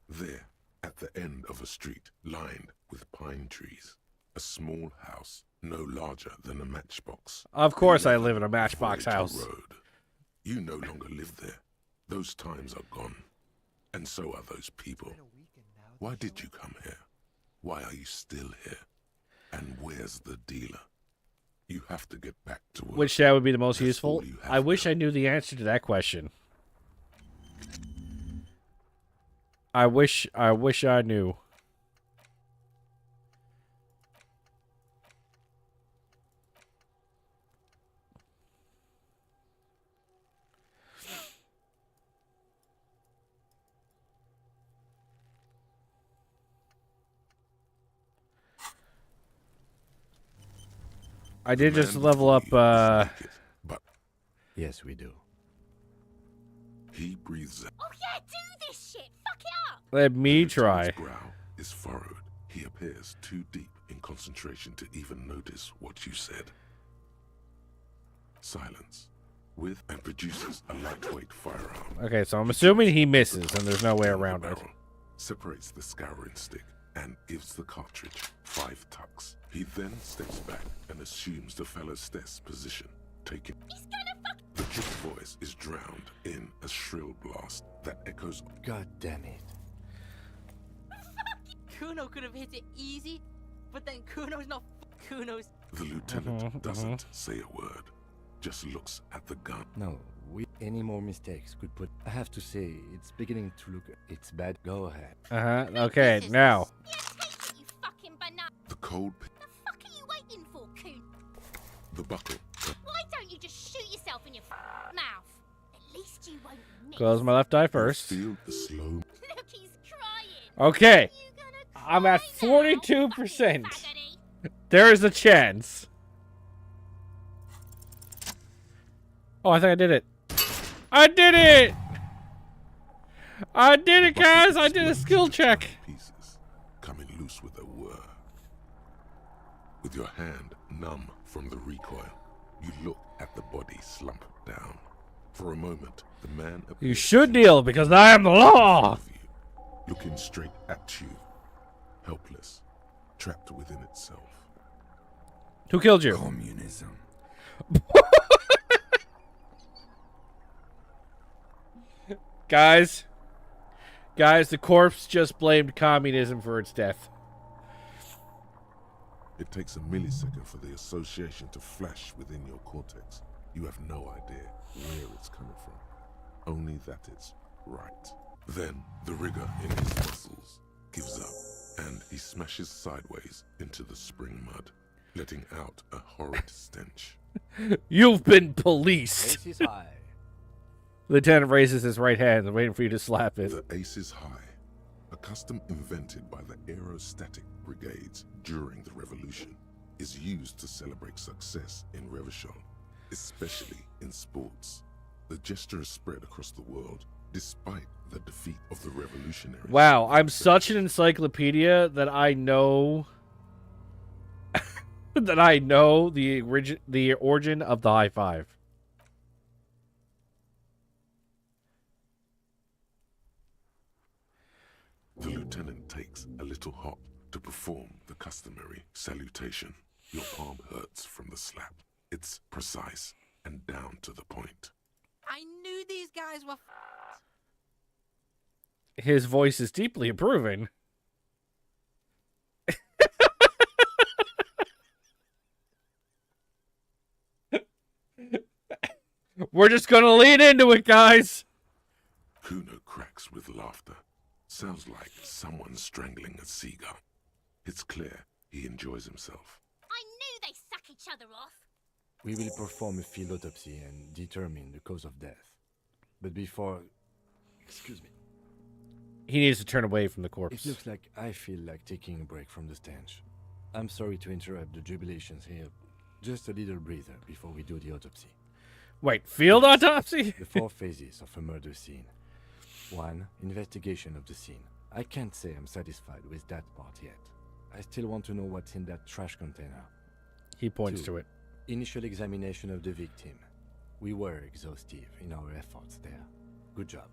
There, At the end of a street lined with pine trees, a small house no larger than a matchbox. Of course I live in a matchbox house. Road. You no longer live there. Those times are gone. And so are those people. Why did you come here? Why are you still here? And where's the dealer? You have to get back to work. Which that would be the most That's useful? all you have I wish now. I knew the answer to that question. I wish I knew. I did just level up, But Yes, we do. he breathes out. Oh yeah, do this shit. Fuck it up. let me The try. lieutenant's brow is furrowed. He appears too deep in concentration to even notice what you said. Silence. With and produces a lightweight firearm. Okay, so I'm assuming he misses, and there's no way around it. Barrel, separates the scouring stick and gives the cartridge 5 tucks. He then steps back and assumes the fellow's desk position, taking. He's gonna fuck. The kid's voice is drowned in a shrill blast that echoes. God damn it. Kuno could have hit it easy, but then Kuno's not Kuno's. The lieutenant doesn't say a word, just looks at the gun. No, any more mistakes could put. I have to say, it's beginning to look. It's bad. Go ahead. Okay, now. Yeah, take it, you fucking banana. The cold, The fuck are you waiting for, Coon? the buckle. Why don't you just shoot yourself in your mouth? At least you won't miss. Close my left eye first. Feel the slow. Look, he's crying. Okay, You gonna I'm at cry now, 42%. fucking faggoty? There is a chance. Oh, I think I did it. I did it! I did it, guys! I did a skill check. Pieces coming loose with a whir. With your hand numb from the recoil, you look at the body slump down. For a moment, the man You appears should to kneel because I am the law. of you, looking straight at you, helpless, trapped within itself. Who killed you? Communism. Guys, the corpse just blamed communism for its death. It takes a millisecond for the association to flash within your cortex. You have no idea where it's coming from, only that it's right. Then the rigor in his muscles gives up, and he smashes sideways into the spring mud, letting out a horrid stench. You've been policed. Ace is high. Lieutenant raises his right hand, waiting for you to slap it. The ace is high, a custom invented by the aerostatic brigades during the revolution, is used to celebrate success in Revachol, especially in sports. The gesture is spread across the world, despite the defeat of the revolutionaries. Wow, I'm such an encyclopedia that I know that I know the origin of the high five. The lieutenant takes a little hop to perform the customary salutation. Your palm hurts from the slap. It's precise and down to the point. I knew these guys were. His voice is deeply improving. We're just gonna lean into it, guys. Kuno cracks with laughter. Sounds like someone strangling a seagull. It's clear he enjoys himself. I knew they suck each other off. We will perform a field autopsy and determine the cause of death. But before... Excuse me. He needs to turn away from the It corpse. looks like I feel like taking a break from the stench. I'm sorry to interrupt the jubilations here. Just a little breather before we do the autopsy. Wait, field autopsy? The 4 phases of a murder scene. 1. Investigation of the scene. I can't say I'm satisfied with that part yet. I still want to know what's in that trash container. He points 2. to it. Initial examination of the victim. We were exhaustive in our efforts there. Good job.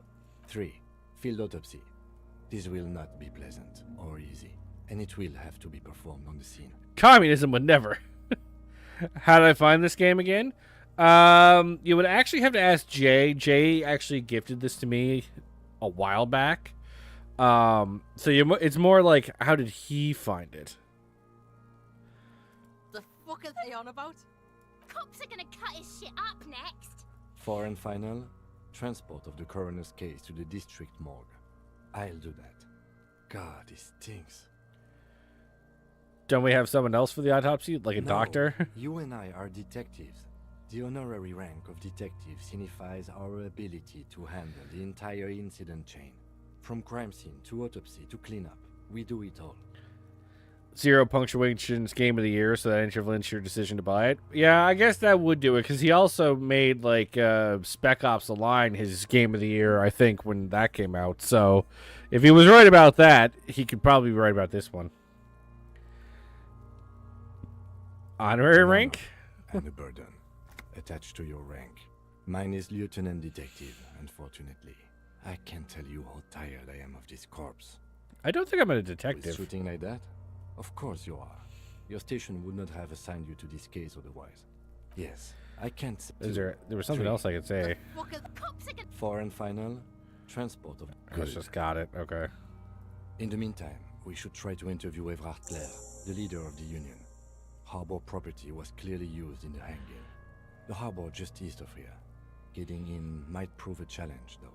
3. Field autopsy. This will not be pleasant or easy, and it will have to be performed on the scene. Communism would never. How did I find this game again? You would actually have to ask Jay. Jay actually gifted this to me a while back. It's more like, how did he find it? The fuck are they on about? Cops are gonna cut his shit up next. For and final, transport of the coroner's case to the district morgue. I'll do that. God, it stinks. Don't we have someone else for the autopsy? Like a No, doctor? You and I are detectives. The honorary rank of detective signifies our ability to handle the entire incident chain. From crime scene to autopsy to cleanup, we do it all. 0 punctuation's game of the year, so that influenced your decision to buy it. Yeah, I guess that would do it, because he also made, like, Spec Ops: The Line his game of the year, I think, when that came out. So, if he was right about that, he could probably be right about this one. Honorary rank? And a burden attached to your rank. Mine is Lieutenant Detective, unfortunately. I can't tell you how tired I am of this corpse. I don't think I'm a With detective. shooting like that? Of course you are. Your station would not have assigned you to this case otherwise. Yes, I can't... There was something else I could say. For and final, transport of... I just got it. Okay. In the meantime, we should try to interview Evrard Clare, the leader of the Union. Harbor property was clearly used in the hanging. The harbor just east of here. Getting in might prove a challenge, though.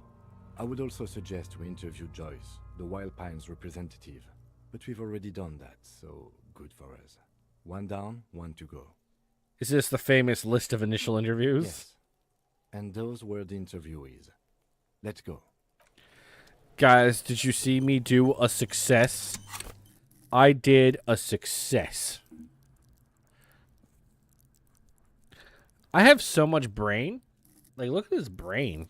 I would also suggest we interview Joyce, the Wild Pines representative. But we've already done that, so good for us. 1 down, 1 to go. Is this the famous list of initial interviews? Yes. And those were the interviewees. Let's go. Guys, did you see me do a success? I did a success. I have so much brain. Like, look at this brain.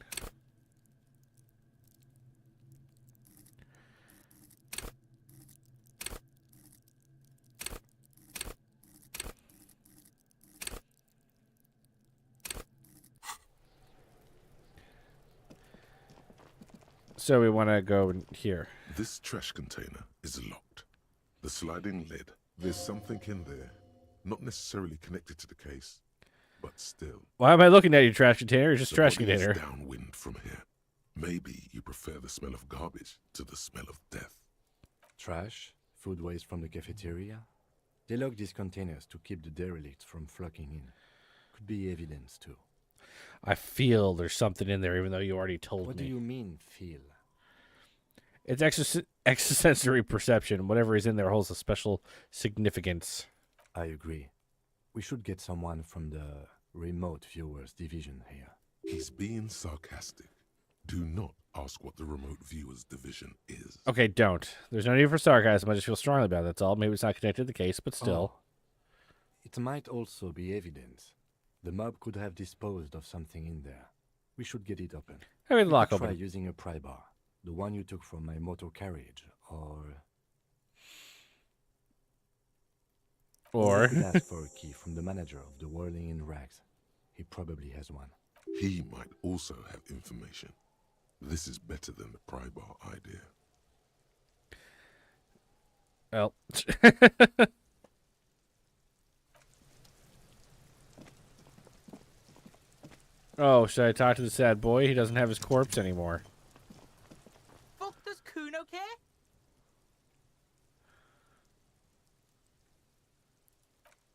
So we want to go in here. This trash container is locked. The sliding lid, there's something in there. Not necessarily connected to the case, but still. Why am I looking at your trash container? It's just The trash body is container. downwind from here. Maybe you prefer the smell of garbage to the smell of death. Trash, food waste from the cafeteria. They lock these containers to keep the derelicts from flocking in. Could be evidence, too. I feel there's something in there, even though you already told What me. do you mean, feel? It's extrasensory perception. Whatever is in there holds a special significance. I agree. We should get someone from the remote viewers division here. He's being sarcastic. Do not ask what the remote viewers division is. Okay, don't. There's no need for sarcasm. I just feel strongly about it. That's all. Maybe it's not connected to the case, but still. Oh. It might also be evidence. The mob could have disposed of something in there. We should get it open. Have the lock Try open. using a pry bar. The one you took from my motor carriage, or... Or... You could ask for a key from the manager of the Whirling in Rags. He probably has one. He might also have information. This is better than the pry bar idea. Well... Oh, should I talk to the sad boy? He doesn't have his corpse anymore. Fuck does Kuno care?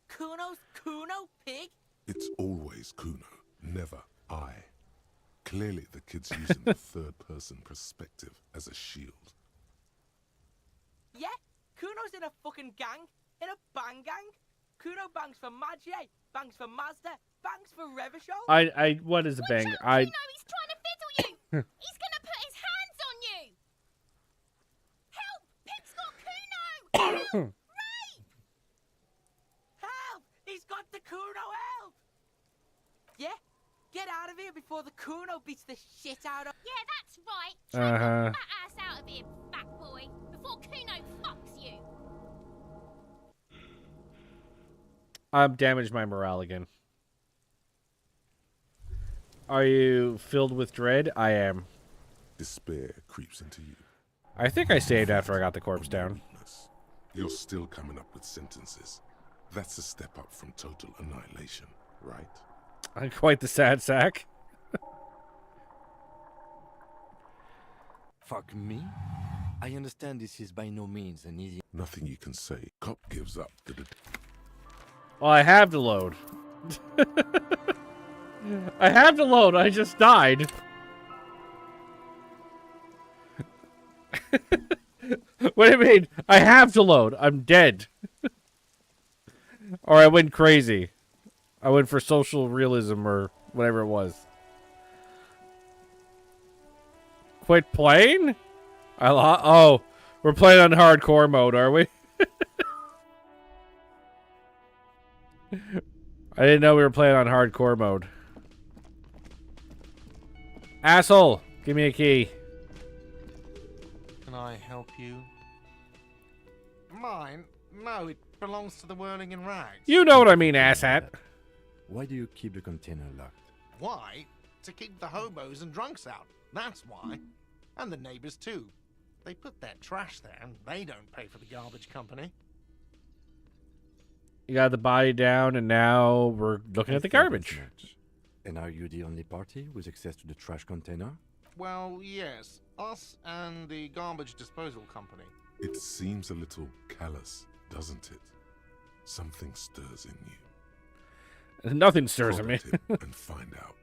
Kuno's Kuno, pig? It's always Kuno, never I. Clearly the kid's using the third-person perspective as a shield. Yeah? Kuno's in a fucking gang. In a bang gang. Kuno bangs for Maggie, bangs for Mazda, bangs for Revishow. What is a bang? Kuno, he's trying to fiddle you. He's gonna put his hands on you. Help! Pig's got Kuno. Help! Rape! Help! He's got the Kuno, help! Yeah? Get out of here before the Kuno beats the shit out of... Yeah, that's right. Try Uh-huh. that ass out of here, fat boy, before Kuno fucks you. I've damaged my morale again. Are you filled with dread? I am. Despair creeps into you. I think I saved after I got the corpse down. You're still coming up with sentences. That's a step up from total annihilation, right? I'm quite the sad sack. Fuck me? I understand this is by no means an easy... Nothing you can say. Cop gives up to the... Well, I have to load. I have to load. I just died. What do you mean? I have to load. I'm dead. Or I went crazy. I went for social realism or whatever it was. Quit playing? Oh, we're playing on hardcore mode, are we? I didn't know we were playing on hardcore mode. Asshole, give me a key. Can I help you? Mine? No, it belongs to the Whirling in Rags. You know what I mean, asshat. Why do you keep the container locked? Why? To keep the hobos and drunks out. That's why. And the neighbors too. They put their trash there and they don't pay for the garbage company. You got the body down and now we're looking at the garbage. And are you the only party with access to the trash container? Well, yes. Us and the garbage disposal company. It seems a little callous, doesn't it? Something stirs in you. Nothing stirs in me. And find out.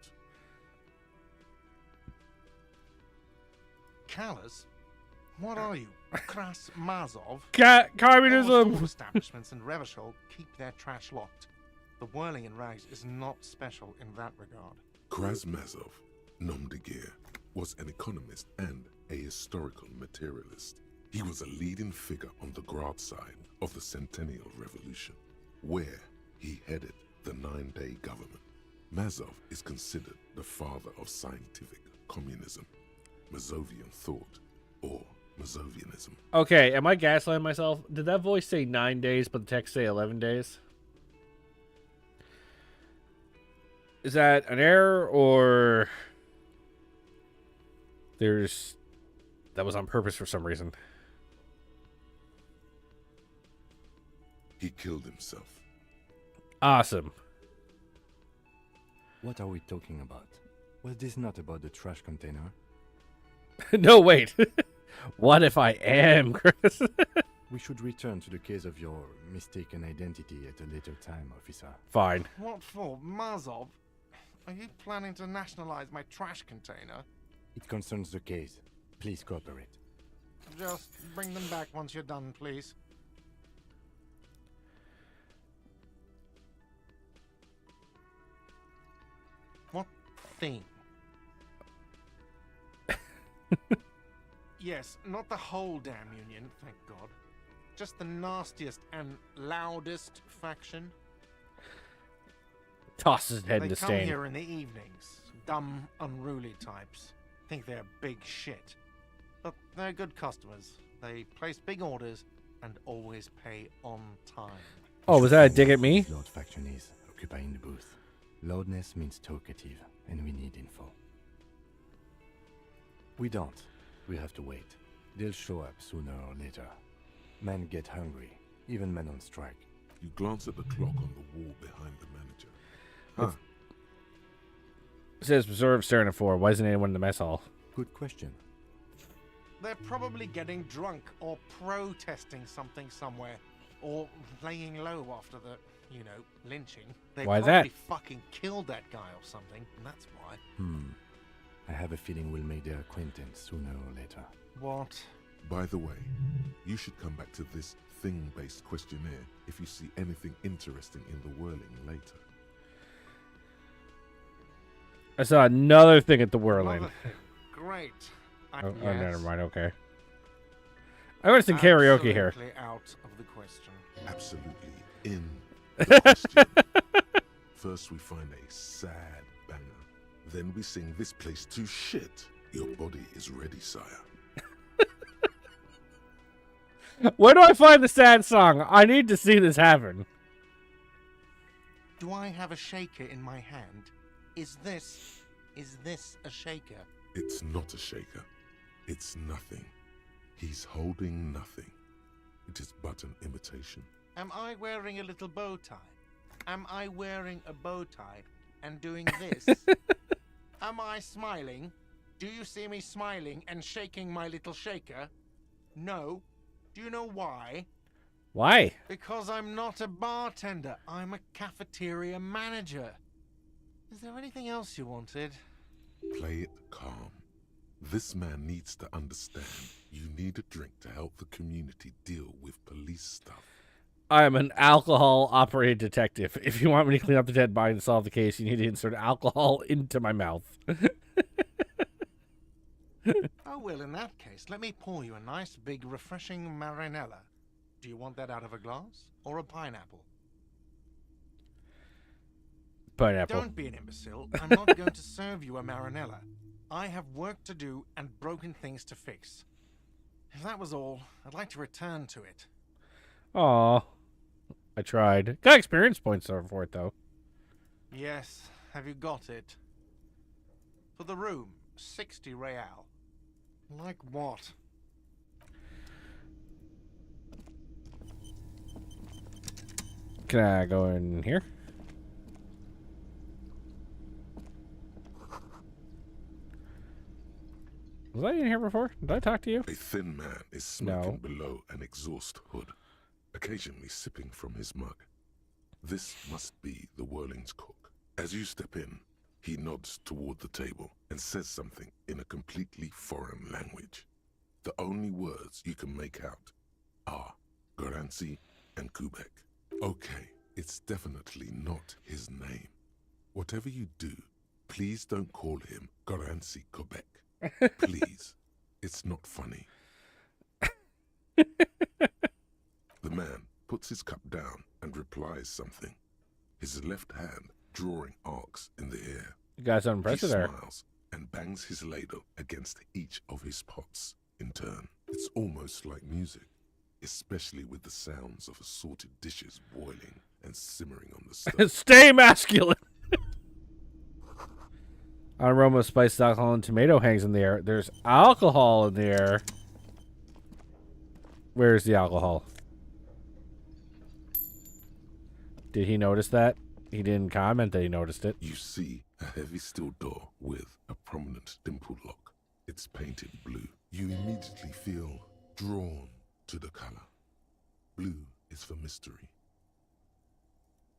Callous? What are you? Kras Mazov? Communism! All establishments in Revachol keep their trash locked. The Whirling in Rags is not special in that regard. Krasmazov, nom de guerre, was an economist and a historical materialist. He was a leading figure on the Grad side of the Centennial Revolution, where he headed the 9-day government. Mazov is considered the father of scientific communism, Mazovian thought, or Mazovianism. Okay, am I gaslighting myself? Did that voice say 9 days, but the text say 11 days? Is that an error, or that was on purpose for some reason? He killed himself. Awesome. What are we talking about? Was this not about the trash container? No, wait. What if I am, Chris? We should return to the case of your mistaken identity at a later time, officer. Fine. What for? Mazov? Are you planning to nationalize my trash container? It concerns the case. Please cooperate. Just bring them back once you're done, please. What thing? Yes, not the whole damn union, thank God. Just the nastiest and loudest faction. Tosses his head in They disdain. come here in the evenings. Dumb, unruly types. Think they're big shit. But they're good customers. They place big orders and always pay on time. Oh, was that a dig at me? Loud faction is occupying the booth. Loudness means talkative, and we need info. We don't. We have to wait. They'll show up sooner or later. Men get hungry, even men on strike. You glance at the clock on the wall behind the manager. It says preserve Serena 4. Why isn't anyone in the mess hall? Good question. They're probably getting drunk or protesting something somewhere. Or laying low after the, lynching. They Why probably that? fucking killed that guy or something, and that's why. I have a feeling we'll make their acquaintance sooner or later. What? By the way, you should come back to this thing-based questionnaire if you see anything interesting in the Whirling later. I saw another thing at the Whirling. Another thing. Great. Oh, Yes. never mind. Okay. I'm going to sing karaoke here. Absolutely out of the question. Absolutely in the question. First we find a sad banger. Then we sing this place to shit. Your body is ready, sire. Where do I find the sad song? I need to see this happen. Do I have a shaker in my hand? Is this a shaker? It's not a shaker. It's nothing. He's holding nothing. It is but an imitation. Am I wearing a little bow tie? Am I wearing a bow tie and doing this? Am I smiling? Do you see me smiling and shaking my little shaker? No. Do you know why? Why? Because I'm not a bartender. I'm a cafeteria manager. Is there anything else you wanted? Play it calm. This man needs to understand you need a drink to help the community deal with police stuff. I am an alcohol-operated detective. If you want me to clean up the dead body and solve the case, you need to insert alcohol into my mouth. Oh, well, in that case, let me pour you a nice, big, refreshing marinella. Do you want that out of a glass or a pineapple? Pineapple. Don't be an imbecile. I'm not going to serve you a marinella. I have work to do and broken things to fix. If that was all, I'd like to return to it. Aw. I tried. Got experience points for it, though. Yes, have you got it? For the room, 60 real. Like what? Can I go in here? Was I in here before? Did I talk to you? A thin man is smoking below an exhaust hood, occasionally sipping from his mug. This must be the Whirling's cook. As you step in, he nods toward the table and says something in a completely foreign language. The only words you can make out are Garancy and Quebec. Okay, it's definitely not his name. Whatever you do, please don't call him Garancy Quebec. Please, it's not funny. The man puts his cup down and replies something, his left hand drawing arcs in the air. You guys are impressive there. He smiles and bangs his ladle against each of his pots in turn. It's almost like music, especially with the sounds of assorted dishes boiling and simmering on the stove. Stay masculine! An aroma of spiced alcohol and tomato hangs in the air. There's alcohol in the air. Where's the alcohol? Did he notice that? He didn't comment that he noticed it. You see a heavy steel door with a prominent dimple lock. It's painted blue. You immediately feel drawn to the color. Blue is for mystery.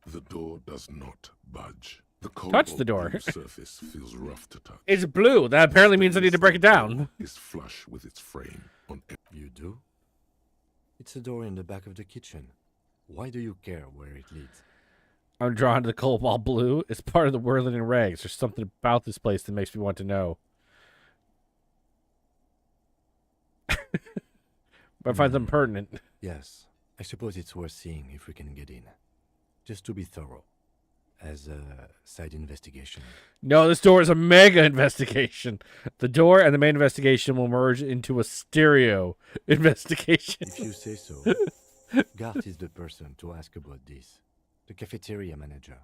The door does not budge. The touch the door. Surface feels rough to touch. It's blue. That apparently means I need to break it down. Is flush with its frame on. You do? It's a door in the back of the kitchen. Why do you care where it leads? I'm drawn to the cobalt blue. It's part of the whirling and rags. There's something about this place that makes me want to know. But I find them pertinent. Yes. I suppose it's worth seeing if we can get in. Just to be thorough. As a side investigation. No, this door is a mega investigation. The door and the main investigation will merge into a stereo investigation. If you say so. Garth is the person to ask about this. The cafeteria manager.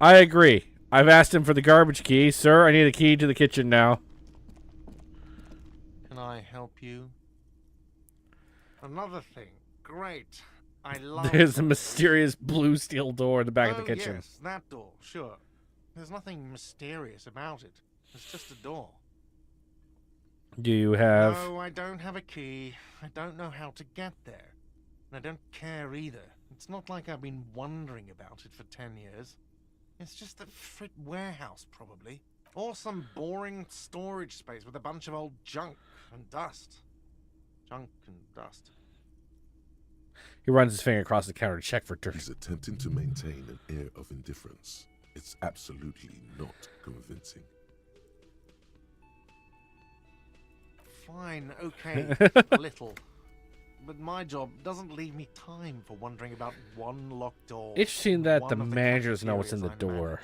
I agree. I've asked him for the garbage key. Sir, I need a key to the kitchen now. Can I help you? Another thing. Great. I love There's a mysterious blue steel door in the back of the kitchen. Yes, that door, sure. There's nothing mysterious about it. It's just a door. Do you have... No, I don't have a key. I don't know how to get there. And I don't care either. It's not like I've been wondering about it for 10 years. It's just a frit warehouse, probably. Or some boring storage space with a bunch of old junk and dust. Junk and dust. He runs his finger across the counter to check for dirt. He's attempting to maintain an air of indifference. It's absolutely not convincing. Fine, okay, a little. But my job doesn't leave me time for wondering about one locked door. Interesting that the managers know what's in the door.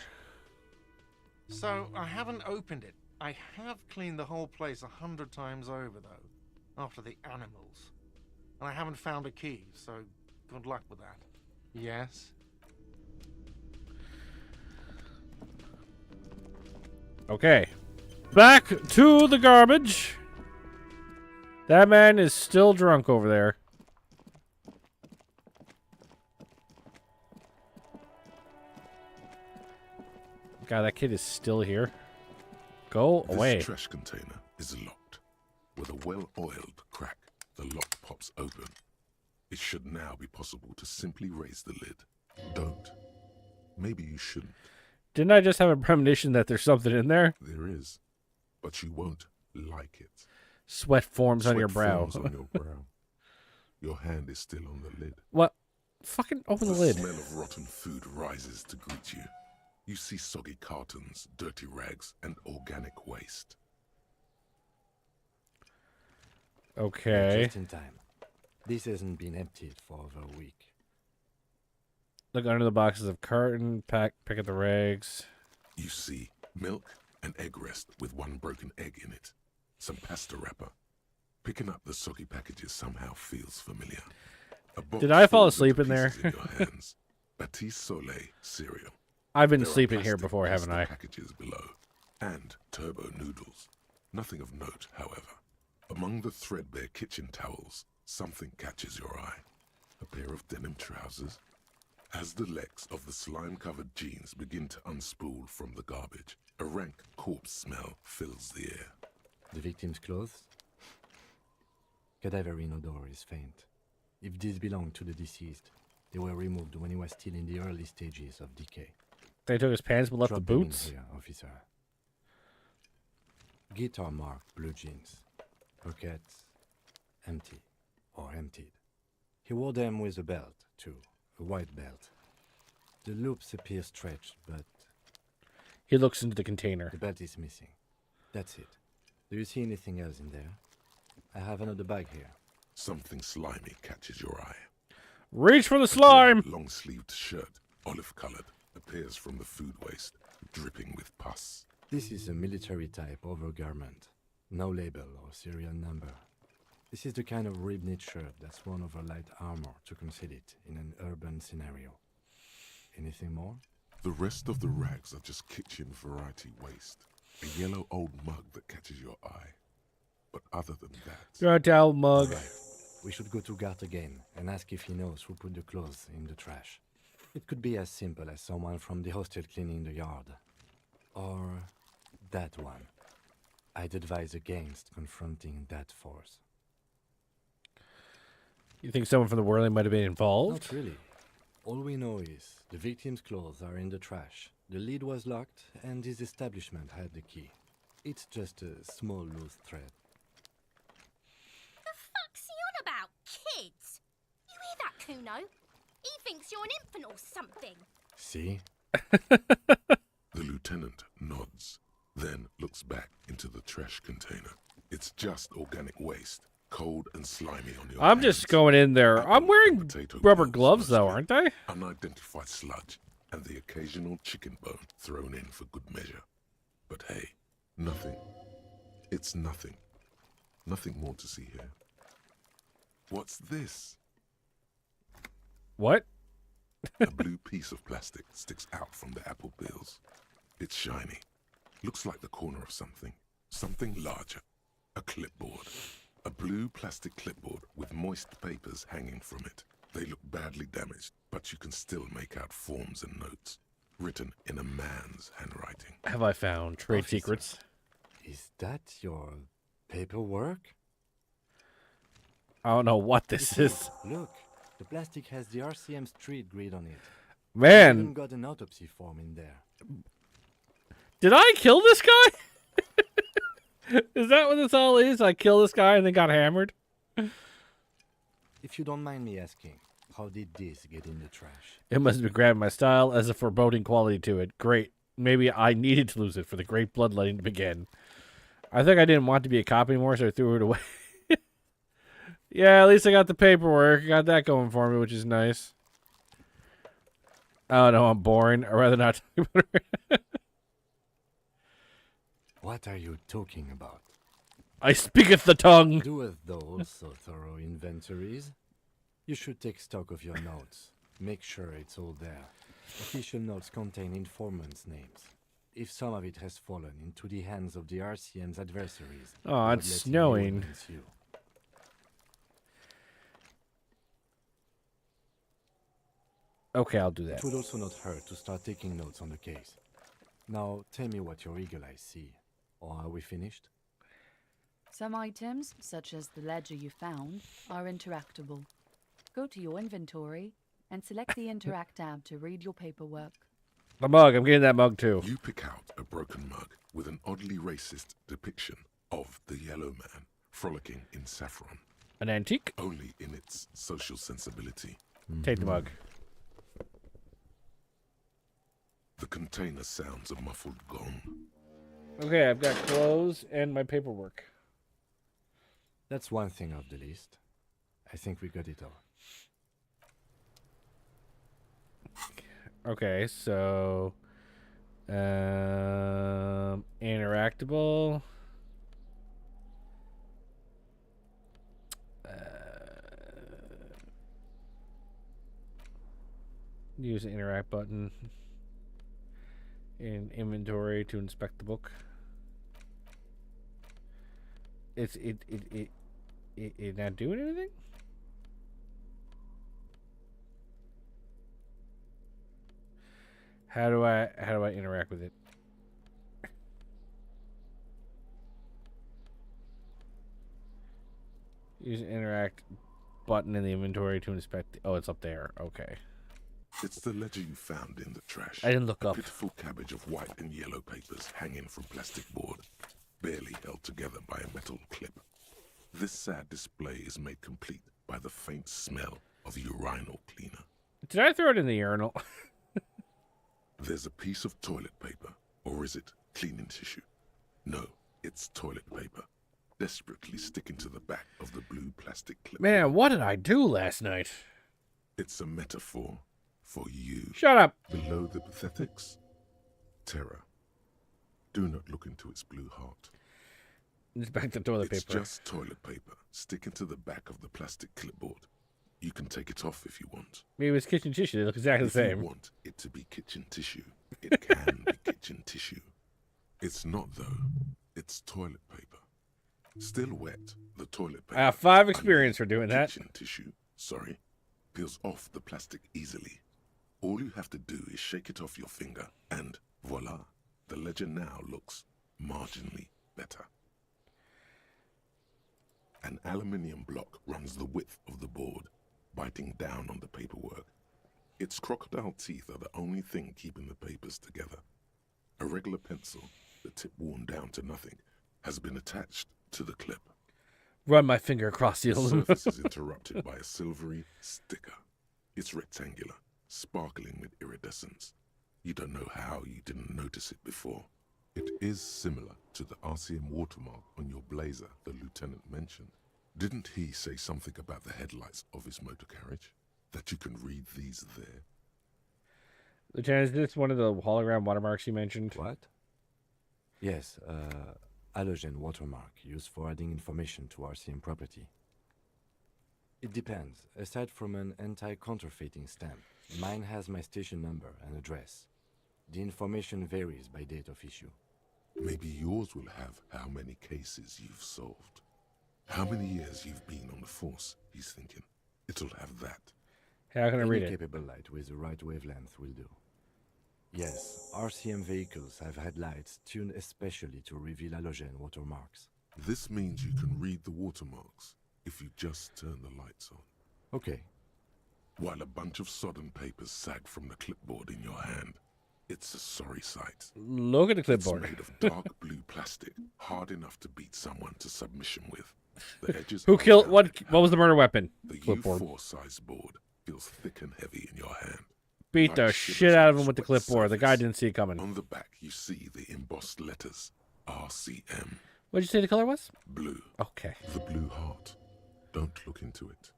So, I haven't opened it. I have cleaned the whole place 100 times over, though, after the animals. And I haven't found a key, so good luck with that. Yes? Okay. Back to the garbage. That man is still drunk over there. God, that kid is still here. Go away. This trash container is locked. With a well-oiled crack, the lock pops open. It should now be possible to simply raise the lid. Don't. Maybe you shouldn't. Didn't I just have a premonition that there's something in there? There is, but you won't like it. Sweat forms on your Sweat brow. forms on your brow. Your hand is still on the lid. What? Fucking open the lid. The smell of rotten food rises to greet you. You see soggy cartons, dirty rags, and organic waste. Okay. Just in time. This hasn't been emptied for over a week. Look under the boxes of carton, pick at the rags. You see milk and egg rest with one broken egg in it. Some pasta wrapper. Picking up the soggy packages somehow feels familiar. Did I fall asleep in there? In your hands. Batiste Soleil cereal. I've been There are sleeping here plastic before, haven't pasta I? Packages below. And turbo noodles. Nothing of note, however. Among the threadbare kitchen towels, something catches your eye. A pair of denim trousers. As the legs of the slime-covered jeans begin to unspool from the garbage, a rank corpse smell fills the air. The victim's clothes? Cadaverine odor is faint. If these belong to the deceased, they were removed when he was still in the early stages of decay. They took his pants but left Drop the them in boots? here, officer. Guitar-marked blue jeans. Pockets empty or emptied. He wore them with a belt, too. A white belt. The loops appear stretched, but He looks into the container. the belt is missing. That's it. Do you see anything else in there? I have another bag here. Something slimy catches your eye. Reach for the slime! Long-sleeved shirt, olive-colored, appears from the food waste, dripping with pus. This is a military-type overgarment. No label or serial number. This is the kind of rib-knit shirt that's worn over light armor to conceal it in an urban scenario. Anything more? The rest of the rags are just kitchen variety waste. A yellow old mug that catches your eye. But other than that... Your towel mug. Right. We should go to Gart again and ask if he knows who put the clothes in the trash. It could be as simple as someone from the hostel cleaning the yard. Or that one. I'd advise against confronting that force. You think someone from the Whirling might have been involved? Not really. All we know is the victim's clothes are in the trash. The lid was locked, and his establishment had the key. It's just a small loose thread. The fuck's he on about? Kids? You hear that, Kuno? He thinks you're an infant or something. See? The lieutenant nods, then looks back into the trash container. It's just organic waste, cold and slimy on your I'm hands. just going in there. I'm wearing Potato rubber peels gloves, though, mostly, aren't I? Unidentified sludge, and the occasional chicken bone thrown in for good measure. But hey, nothing. It's nothing. Nothing more to see here. What's this? What? A blue piece of plastic sticks out from the apple peels. It's shiny. Looks like the corner of something. Something larger. A clipboard. A blue plastic clipboard with moist papers hanging from it. They look badly damaged, but you can still make out forms and notes. Written in a man's handwriting. Have I found trade Officer. secrets? Is that your paperwork? I don't know what this is. Look, the plastic has the RCM street grid on it. Man, Even got an autopsy form in there. did I kill this guy? Is that what this all is? I killed this guy and then got hammered? If you don't mind me asking, how did this get in the trash? It must have grabbed my style as a foreboding quality to it. Great. Maybe I needed to lose it for the great bloodletting to begin. I think I didn't want to be a cop anymore, so I threw it away. Yeah, at least I got the paperwork. Got that going for me, which is nice. Oh, no, I'm boring. I'd rather not talk about it. What are you talking about? I speaketh the tongue. Doeth those so thorough inventories? You should take stock of your notes. Make sure it's all there. Official notes contain informants' names. If some of it has fallen into the hands of the RCM's adversaries, Oh, God it's let him know snowing. against you. Okay, I'll do that. It would also not hurt to start taking notes on the case. Now, tell me what your eagle eyes see. Or are we finished? Some items, such as the ledger you found, are interactable. Go to your inventory and select the Interact tab to read your paperwork. The mug, I'm getting that mug too. You pick out a broken mug with an oddly racist depiction of the yellow man frolicking in saffron. An antique? Only in its social sensibility. Take the mug. The container sounds a muffled gong. Okay, I've got clothes and my paperwork. That's one thing off the list. I think we got it all. Okay, so interactable. Use the interact button in inventory to inspect the book. It not doing anything? How do I interact with it? Use the interact button in the inventory to inspect. Oh, it's up there. Okay. It's the ledger you found in the trash. I didn't look a up. Pitiful cabbage of white and yellow papers hanging from plastic board, barely held together by a metal clip. This sad display is made complete by the faint smell of urinal cleaner. Did I throw it in the urinal? There's a piece of toilet paper, or is it cleaning tissue? No, it's toilet paper, desperately sticking to the back of the blue plastic clip. Man, what did I do last night? It's a metaphor for you. Shut up. Below the pathetics, terror. Do not look into its blue heart. Inspect the toilet It's paper. just toilet paper sticking to the back of the plastic clipboard. You can take it off if you want. Maybe it was kitchen tissue. They look exactly the If same. you want it to be kitchen tissue, it can be kitchen tissue. It's not, though. It's toilet paper. Still wet, the toilet paper. I have 5 experience for doing that. Kitchen tissue, sorry, peels off the plastic easily. All you have to do is shake it off your finger, and voila, the ledger now looks marginally better. An aluminium block runs the width of the board, biting down on the paperwork. Its crocodile teeth are the only thing keeping the papers together. A regular pencil, the tip worn down to nothing, has been attached to the clip. Run my finger across the The aluminum. surface is interrupted by a silvery sticker. It's rectangular, sparkling with iridescence. You don't know how you didn't notice it before. It is similar to the RCM watermark on your blazer the lieutenant mentioned. Didn't he say something about the headlights of his motor carriage? That you can read these there? Lieutenant, is this one of the hologram watermarks you mentioned? What? Yes, halogen watermark used for adding information to RCM property. It depends. Aside from an anti-counterfeiting stamp, mine has my station number and address. The information varies by date of issue. Maybe yours will have how many cases you've solved. How many years you've been on the force, he's thinking. It'll have that. How can I read Any it? capable light with the right wavelength will do. Yes, RCM vehicles have headlights tuned especially to reveal halogen watermarks. This means you can read the watermarks if you just turn the lights on. Okay. While a bunch of sodden papers sag from the clipboard in your hand, it's a sorry sight. Look at the clipboard. It's made of dark blue plastic, hard enough to beat someone to submission with. The edges Who are killed what? rounded What was the murder weapon? The Clipboard. U4 size board feels thick and heavy in your hand. Beat Like the shivers shit out of on him with the sweat clipboard. The guy surface. didn't see it coming. On the back, you see the embossed letters RCM. What did you say the color was? Blue. Okay. The blue heart. Don't look into it.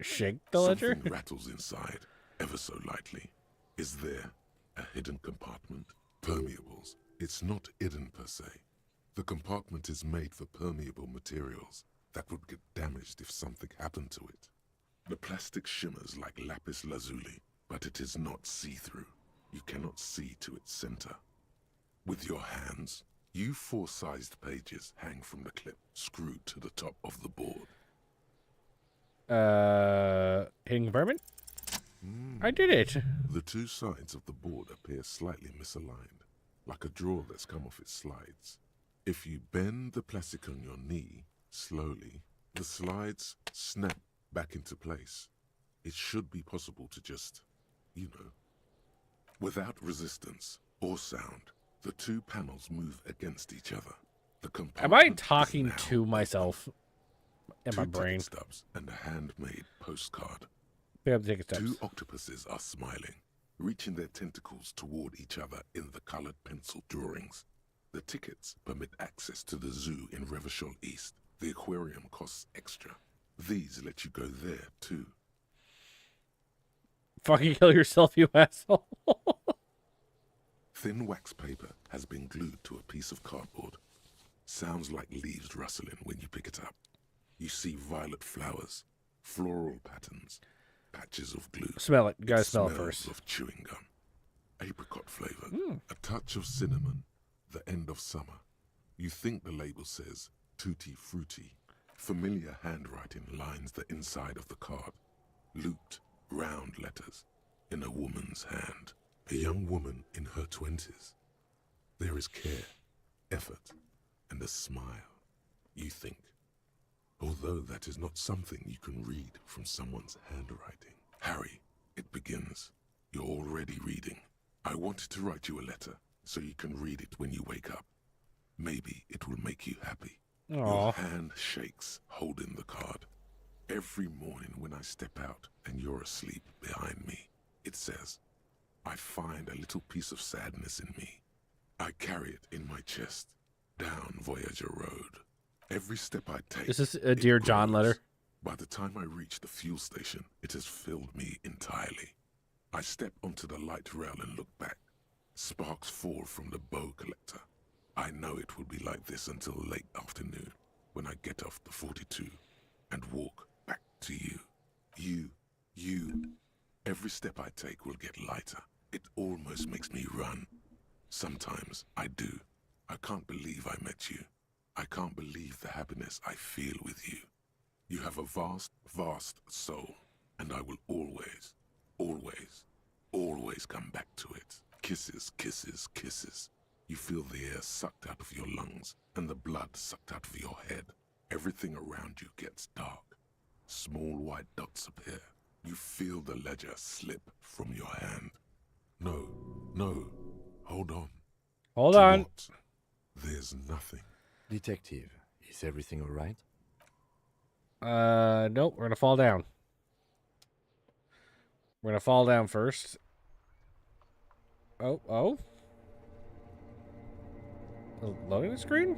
Shake the ledger? Something rattles inside, ever so lightly. Is there a hidden compartment? Permeables. It's not hidden per se. The compartment is made for permeable materials that would get damaged if something happened to it. The plastic shimmers like lapis lazuli, but it is not see-through. You cannot see to its center. With your hands, U4-sized pages hang from the clip, screwed to the top of the board. Hidden compartment? I did it. The two sides of the board appear slightly misaligned, like a drawer that's come off its slides. If you bend the plastic on your knee slowly, the slides snap back into place. It should be possible to just, without resistance or sound, the two panels move against each other. The Am I compartment is talking now to myself in two my ticket brain? stubs and a handmade postcard. Pick up the ticket Two stubs. octopuses are smiling, reaching their tentacles toward each other in the colored pencil drawings. The tickets permit access to the zoo in Revachol East. The aquarium costs extra. These let you go there, too. Fucking kill yourself, you asshole. Thin wax paper has been glued to a piece of cardboard. Sounds like leaves rustling when you pick it up. You see violet flowers, floral patterns, patches of glue. Smell it. You gotta It smell it smells first. of chewing gum, apricot flavor, a touch of cinnamon, the end of summer. You think the label says tutti frutti. Familiar handwriting lines the inside of the card. Looped, round letters in a woman's hand. A young woman in her 20s. There is care, effort, and a smile. You think, although that is not something you can read from someone's handwriting. Harry, it begins. You're already reading. I wanted to write you a letter so you can read it when you wake up. Maybe it will make you happy. Aww. Your hand shakes, holding the card. Every morning when I step out and you're asleep behind me, it says, I find a little piece of sadness in me. I carry it in my chest, down Voyager Road. Every step I take, Is this a Dear John grows. letter? By the time I reach the fuel station, it has filled me entirely. I step onto the light rail and look back. Sparks fall from the bow collector. I know it will be like this until late afternoon, when I get off the 42 and walk back to you. You. Every step I take will get lighter. It almost makes me run. Sometimes I do. I can't believe I met you. I can't believe the happiness I feel with you. You have a vast, vast soul, and I will always, always, always come back to it. Kisses, kisses, kisses. You feel the air sucked out of your lungs and the blood sucked out of your head. Everything around you gets dark. Small white dots appear. You feel the ledger slip from your hand. No, hold on. Hold To on. what? There's nothing. Detective, is everything all right? Nope. We're gonna fall down. We're gonna fall down first. Oh. Loading screen?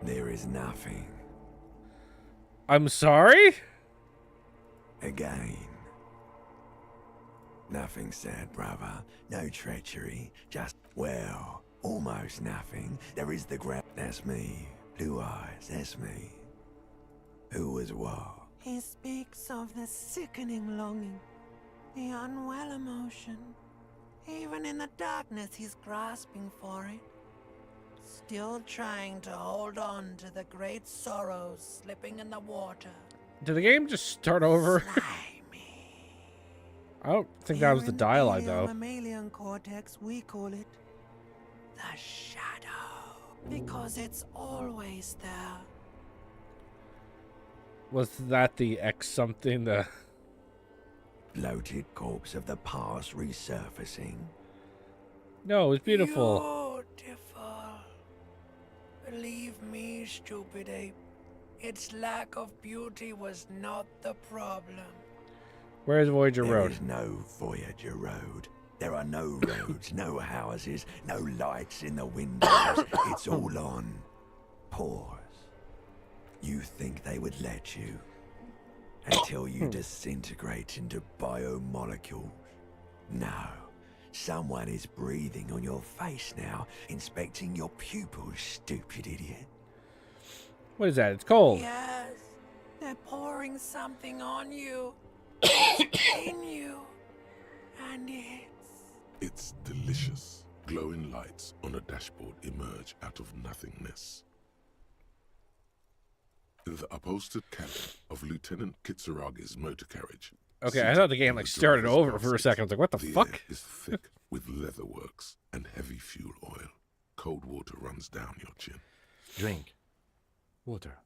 There is nothing. I'm sorry? Again. Nothing sad, brother. No treachery. Just, well, almost nothing. There is the That's me. Blue eyes, that's me. Who was what? He speaks of the sickening longing, the unwell emotion. Even in the darkness, he's grasping for it. Still trying to hold on to the great sorrows slipping in the water. Did the game just start over? I don't think that was the dialogue, though. Mammalian cortex, we call it the shadow, because it's always there. Was that the X something? The Bloated corpse of the past resurfacing. no, it was beautiful. Beautiful. Believe me, stupid ape. Its lack of beauty was not the problem. Where's Voyager There Road? is no Voyager Road. There are no roads, no houses, no lights in the windows. It's all on pause. You think they would let you until you disintegrate into biomolecules. No. Someone is breathing on your face now, inspecting your pupils, stupid idiot. What is that? It's cold. Yes, they're pouring something on you. In you. And it It's delicious. Glowing lights on a dashboard emerge out of nothingness. In the upholstered cabin of Lieutenant Kitsuragi's motor carriage. Okay, I thought the game like started over for a second. I was like, what the fuck? Air is thick with leatherworks and heavy fuel oil. Cold water runs down your chin. Drink. Water.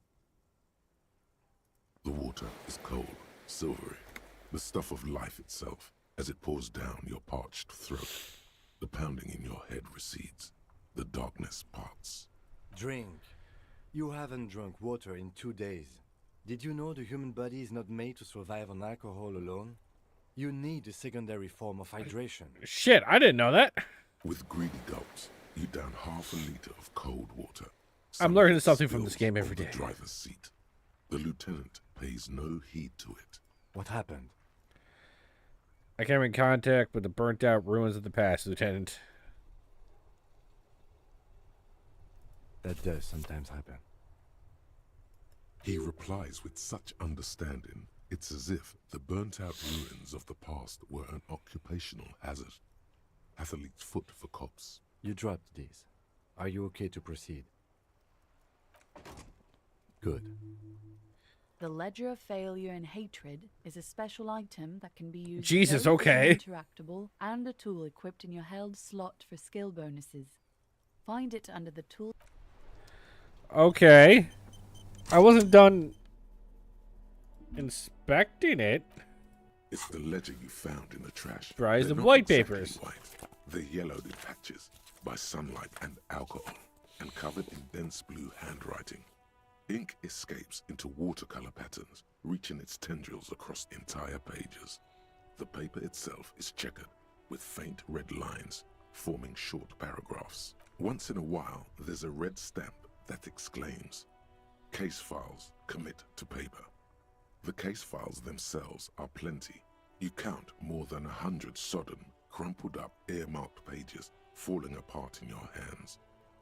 The water is cold, silvery, the stuff of life itself as it pours down your parched throat. The pounding in your head recedes. The darkness parts. Drink. You haven't drunk water in 2 days. Did you know the human body is not made to survive on alcohol alone? You need a secondary form of hydration. Shit, I didn't know that. With greedy gulps, you down half a liter of cold water. I'm learning something from this game every day. The driver's seat. The lieutenant pays no heed to it. What happened? I came in contact with the burnt-out ruins of the past, Lieutenant. That does sometimes happen. He replies with such understanding, it's as if the burnt-out ruins of the past were an occupational hazard. Athlete's foot for cops. You dropped these. Are you okay to proceed? Good. The Ledger of Failure and Hatred is a special item that can be used Jesus, both okay. as interactable and a tool equipped in your held slot for skill bonuses. Find it under the tool. Okay. I wasn't done inspecting it. It's the ledger you found in the trash. Prize They're of not white exactly papers. White. They're yellowed in patches by sunlight and alcohol, and covered in dense blue handwriting. Ink escapes into watercolor patterns, reaching its tendrils across entire pages. The paper itself is checkered, with faint red lines, forming short paragraphs. Once in a while, there's a red stamp that exclaims, "Case files commit to paper." The case files themselves are plenty. You count more than 100 sodden, crumpled up, earmarked pages falling apart in your hands.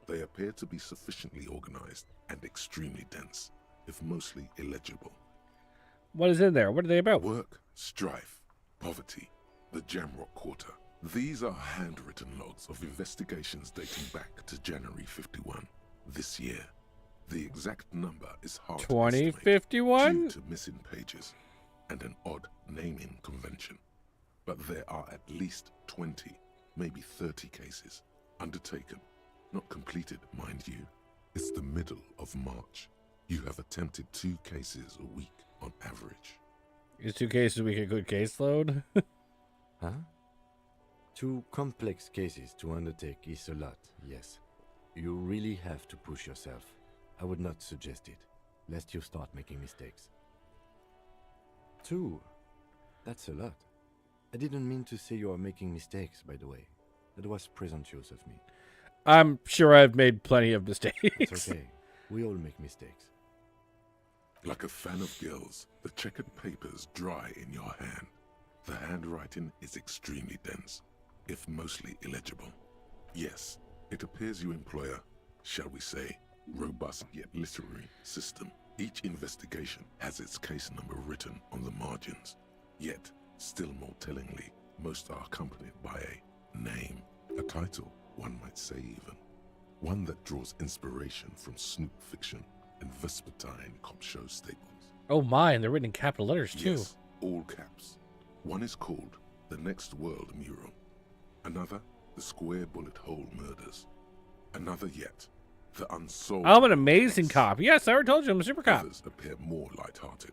They appear to be sufficiently organized and extremely dense, if mostly illegible. What is in there? What are they about? Work, strife, poverty, the Jamrock Quarter. These are handwritten logs of investigations dating back to January 51, this year. The exact number is hard to estimate 2051? due to missing pages and an odd naming convention. But there are at least 20, maybe 30 cases undertaken, not completed, mind you. It's the middle of March. You have attempted 2 cases a week on average. Is 2 cases a week a good caseload? Huh? 2 complex cases to undertake is a lot, yes. You really have to push yourself. I would not suggest it, lest you start making mistakes. 2? That's a lot. I didn't mean to say you are making mistakes, by the way. That was presumptuous of me. I'm sure I've made plenty of mistakes. It's okay. We all make mistakes. Like a fan of gills, the checkered papers dry in your hand. The handwriting is extremely dense, if mostly illegible. Yes, it appears you employ a, shall we say, robust yet literary system. Each investigation has its case number written on the margins. Yet, still more tellingly, most are accompanied by a name, a title, one might say even. One that draws inspiration from snoop fiction and vespertine cop show staples. Oh my, and they're written in capital letters too. Yes, all caps. One is called The Next World Mural. Another, The Square Bullet Hole Murders. Another yet, The Unsolved. I'm an amazing cop. Yes, I already told you I'm a super cop. Others appear more light-hearted.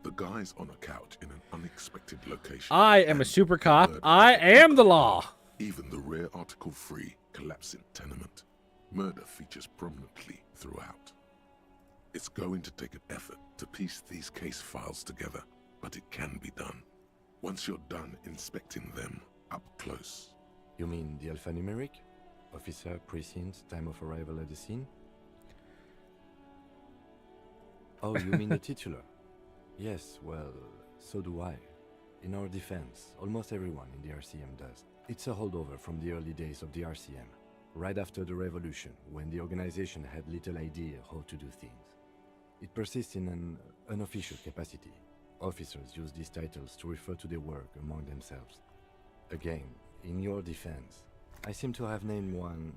The guys on a couch in an unexpected location. I am a super cop. I am the law. Even the rare article-free collapsing tenement. Murder features prominently throughout. It's going to take an effort to piece these case files together, but it can be done. Once you're done inspecting them up close. You mean the alphanumeric? Officer, precinct, time of arrival at the scene? Oh, you mean the titular? Yes, well, so do I. In our defense, almost everyone in the RCM does. It's a holdover from the early days of the RCM, right after the revolution, when the organization had little idea how to do things. It persists in an unofficial capacity. Officers use these titles to refer to their work among themselves. Again, in your defense, I seem to have named one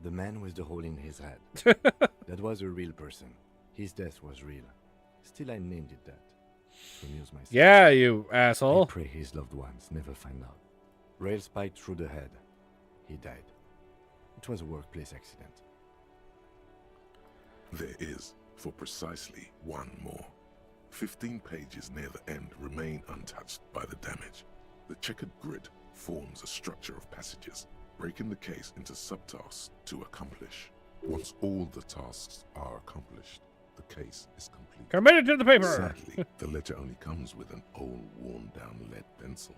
the man with the hole in his head. That was a real person. His death was real. Still, I named it that. To amuse myself. Yeah, you asshole. I pray his loved ones never find out. Rail spiked through the head. He died. It was a workplace accident. There is, for precisely one more. 15 pages near the end remain untouched by the damage. The checkered grid forms a structure of passages, breaking the case into subtasks to accomplish. Once all the tasks are accomplished, the case is complete. Committed to the paper! Sadly, the ledger only comes with an old, worn-down lead pencil.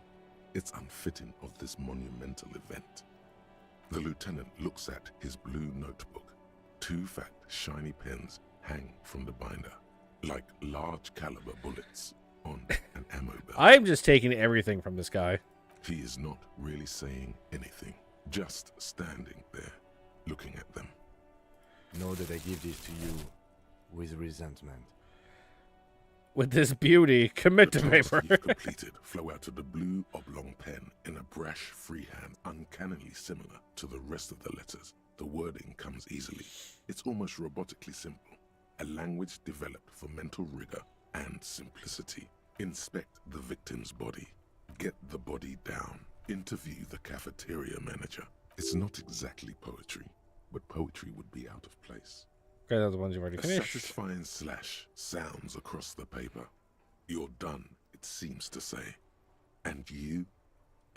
It's unfitting of this monumental event. The lieutenant looks at his blue notebook. 2 fat, shiny pens hang from the binder, like large-caliber bullets on an ammo belt. I'm just taking everything from this guy. He is not really saying anything, just standing there, looking at them. Know that I give this to you with resentment. With this beauty, commit to paper. You've completed flow out to the blue oblong pen in a brash freehand, uncannily similar to the rest of the letters. The wording comes easily. It's almost robotically simple. A language developed for mental rigor and simplicity. Inspect the victim's body. Get the body down. Interview the cafeteria manager. It's not exactly poetry, but poetry would be out of place. Okay, those are the ones you've already A finished. satisfying slash sounds across the paper. You're done, it seems to say. And you,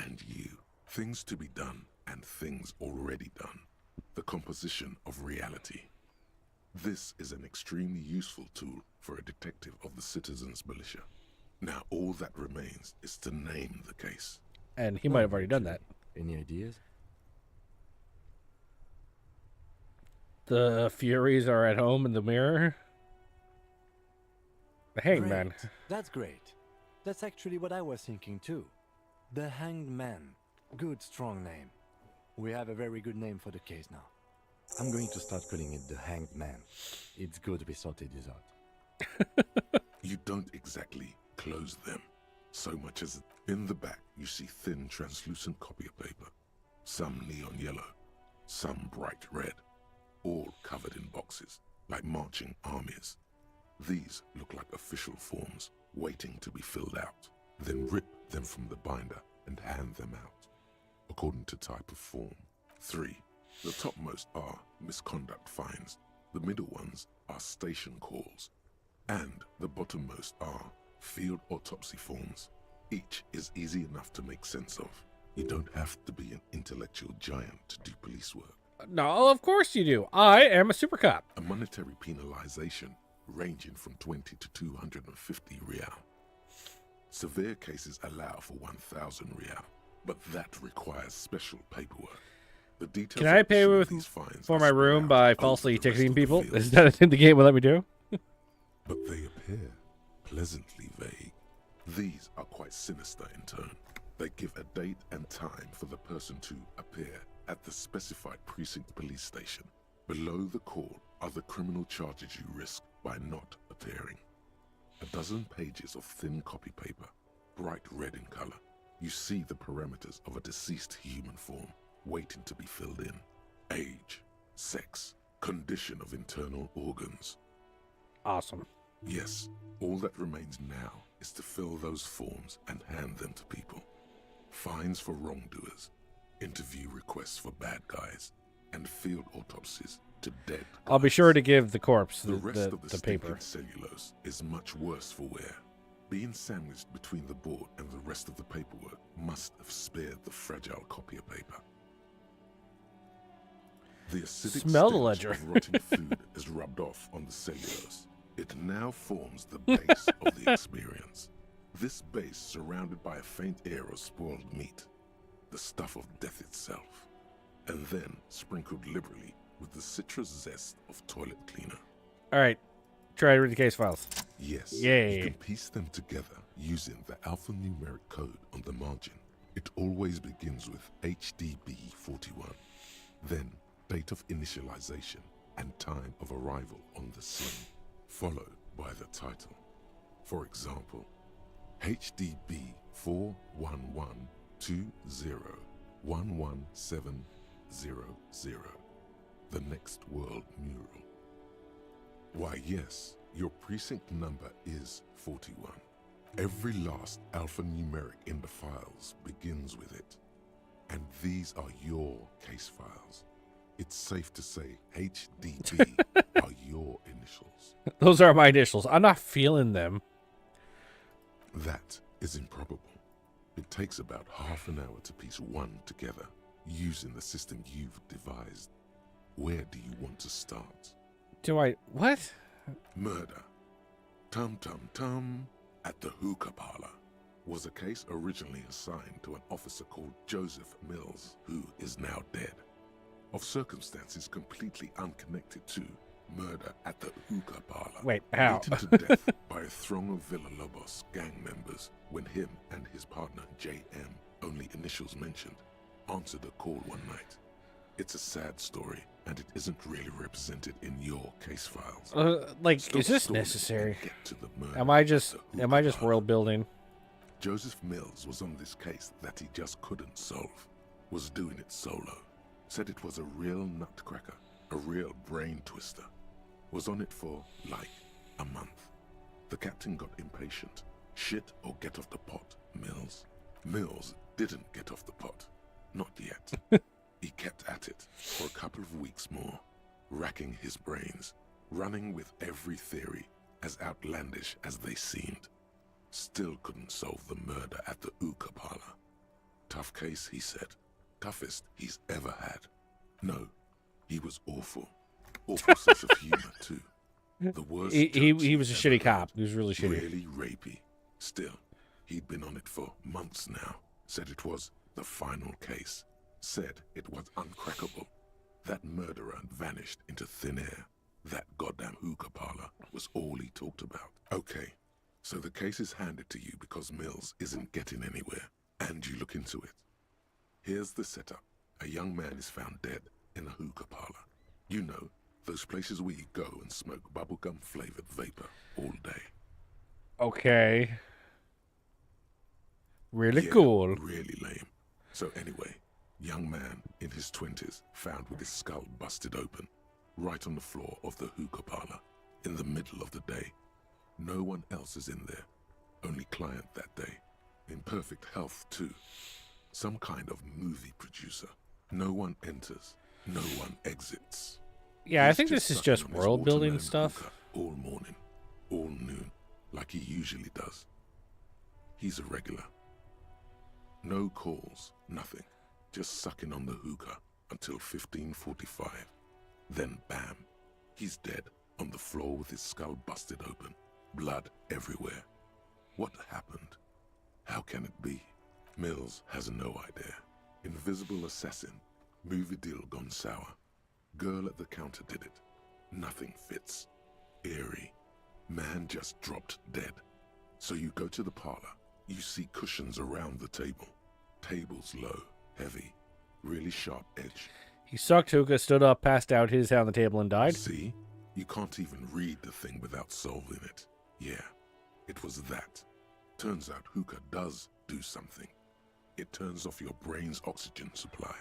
and you. Things to be done, and things already done. The composition of reality. This is an extremely useful tool for a detective of the citizens' militia. Now all that remains is to name the case. And he might have already done that. Any ideas? The Furies are at home in the mirror. The Hanged Man. Great. That's great. That's actually what I was thinking too. The Hanged Man. Good, strong name. We have a very good name for the case now. I'm going to start calling it the Hanged Man. It's good we sorted this out. You don't exactly close them, so much as in the back you see thin translucent copy paper, some neon yellow, some bright red, all covered in boxes like marching armies. These look like official forms waiting to be filled out. Then rip them from the binder and hand them out according to type of form. 3. The topmost are misconduct fines, the middle ones are station calls, and the bottommost are field autopsy forms. Each is easy enough to make sense of. You don't have to be an intellectual giant to do police work. No, of course you do. I am a super cop. A monetary penalization ranging from 20 to 250 real. Severe cases allow for 1,000 real, but that requires special paperwork. The details Can I pay with for my room by falsely ticketing people? Is that a thing the game will let me do? But they appear pleasantly vague. These are quite sinister in turn. They give a date and time for the person to appear at the specified precinct police station. Below the call are the criminal charges you risk by not appearing. 12 pages of thin copy paper, bright red in color. You see the parameters of a deceased human form waiting to be filled in. Age, sex, condition of internal organs. Awesome. Yes, all that remains now is to fill those forms and hand them to people. Fines for wrongdoers, interview requests for bad guys, and field autopsies to dead guys. I'll be sure to give the corpse The rest of the paper. cellulose is much worse for wear. Being sandwiched between the board and the rest of the paperwork must have spared the fragile copier paper. The acidic Smell the stench ledger. of rotting food is rubbed off on the cellulose. It now forms the base of the experience. This base surrounded by a faint air of spoiled meat, the stuff of death itself, and then sprinkled liberally with the citrus zest of toilet cleaner. All right, try to read the case files. Yes, Yay. you can piece them together using the alphanumeric code on the margin. It always begins with HDB 41, then date of initialization and time of arrival on the scene, followed by the title. For example, HDB 41120 11700. The next world mural. Why, yes, your precinct number is 41. Every last alphanumeric in the files begins with it. And these are your case files. It's safe to say HDB are your initials. Those are my initials. I'm not feeling them. That is improbable. It takes about half an hour to piece one together, using the system you've devised. Where do you want to start? What? Murder. Tum tum tum. At the hookah parlor was a case originally assigned to an officer called Joseph Mills, who is now dead, of circumstances completely unconnected to murder at the hookah parlor. Wait, how? Beaten to death by a throng of Villalobos gang members when him and his partner J.M., only initials mentioned, answered a call one night. It's a sad story, and it isn't really represented in your case files. Is this necessary? Get to the murder Am I at just the hookah parlor. world building? Joseph Mills was on this case that he just couldn't solve, was doing it solo, said it was a real nutcracker, a real brain twister, was on it for, like, a month. The captain got impatient. Shit or get off the pot, Mills. Mills didn't get off the pot. Not yet. He kept at it for a couple of weeks more, racking his brains, running with every theory, as outlandish as they seemed. Still couldn't solve the murder at the hookah parlor. Tough case, he said. Toughest he's ever had. No, he was awful. Awful sense of humor, too. The worst. He was a shitty cop. He was really shitty. Really rapey. Still, he'd been on it for months now. Said it was the final case. Said it was uncrackable. That murderer vanished into thin air. That goddamn hookah parlor was all he talked about. Okay, so the case is handed to you because Mills isn't getting anywhere, and you look into it. Here's the setup. A young man is found dead in a hookah parlor. You know, those places where you go and smoke bubblegum-flavored vapor all day. Okay. Really Yeah, cool. Really lame. So anyway, young man in his 20s found with his skull busted open, right on the floor of the hookah parlor, in the middle of the day. No one else is in there. Only client that day. In perfect health, too. Some kind of movie producer. No one enters. No one exits. Yeah, I He's think this is sucking just on his world building watermelon stuff. hookah all morning, all noon, like he usually does. He's a regular. No calls, nothing. Just sucking on the hookah until 15:45. Then bam, he's dead on the floor with his skull busted open, blood everywhere. What happened? How can it be? Mills has no idea. Invisible assassin, movie deal gone sour. Girl at the counter did it. Nothing fits. Eerie. Man just dropped dead. So you go to the parlor. You see cushions around the table. Tables low, heavy, really sharp edge. He sucked hookah, stood up, passed out, hit his head on the table, and died. See? You can't even read the thing without solving it. Yeah, it was that. Turns out hookah does do something. It turns off your brain's oxygen supply,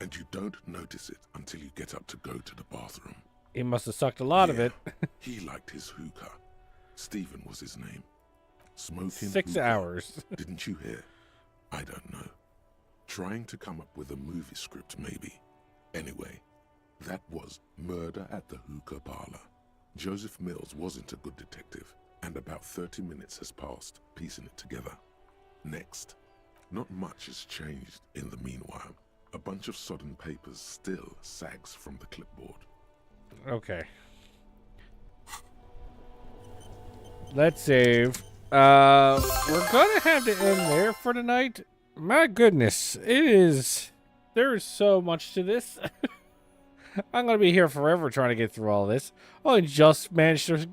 and you don't notice it until you get up to go to the bathroom. He must have sucked a lot of it. He liked his hookah. Stephen was his name. Smoking 6 hookah. hours. Didn't you hear? I don't know. Trying to come up with a movie script, maybe. Anyway, that was Murder at the Hookah Parlor. Joseph Mills wasn't a good detective, and about 30 minutes has passed piecing it together. Next. Not much has changed in the meanwhile. A bunch of sodden papers still sags from the clipboard. Okay. Let's save. We're gonna have to end there for tonight. My goodness, there is so much to this. I'm gonna be here forever trying to get through all this. Oh, I just managed to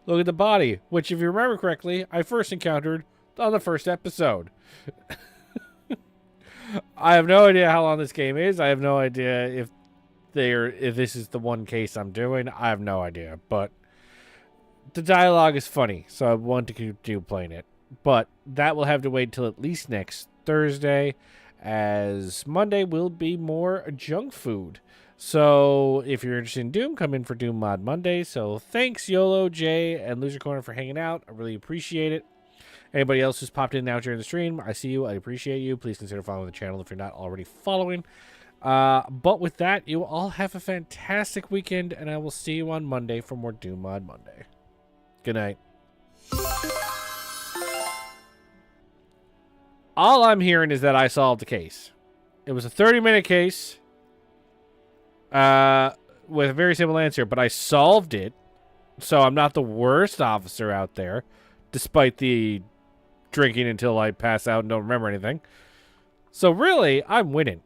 look at the body, which, if you remember correctly, I first encountered on the first episode. I have no idea how long this game is. I have no idea if this is the one case I'm doing. I have no idea, but the dialogue is funny, so I want to continue playing it. But that will have to wait until at least next Thursday, as Monday will be more junk food. So if you're interested in Doom, come in for Doom Mod Monday. So thanks, YOLO, Jay, and Loser Corner for hanging out. I really appreciate it. Anybody else who's popped in now during the stream, I see you. I appreciate you. Please consider following the channel if you're not already following. But with that, you all have a fantastic weekend, and I will see you on Monday for more Doom Mod Monday. Good night. All I'm hearing is that I solved the case. It was a 30-minute case with a very simple answer, but I solved it, so I'm not the worst officer out there, despite the drinking until I pass out and don't remember anything. So really, I'm winning.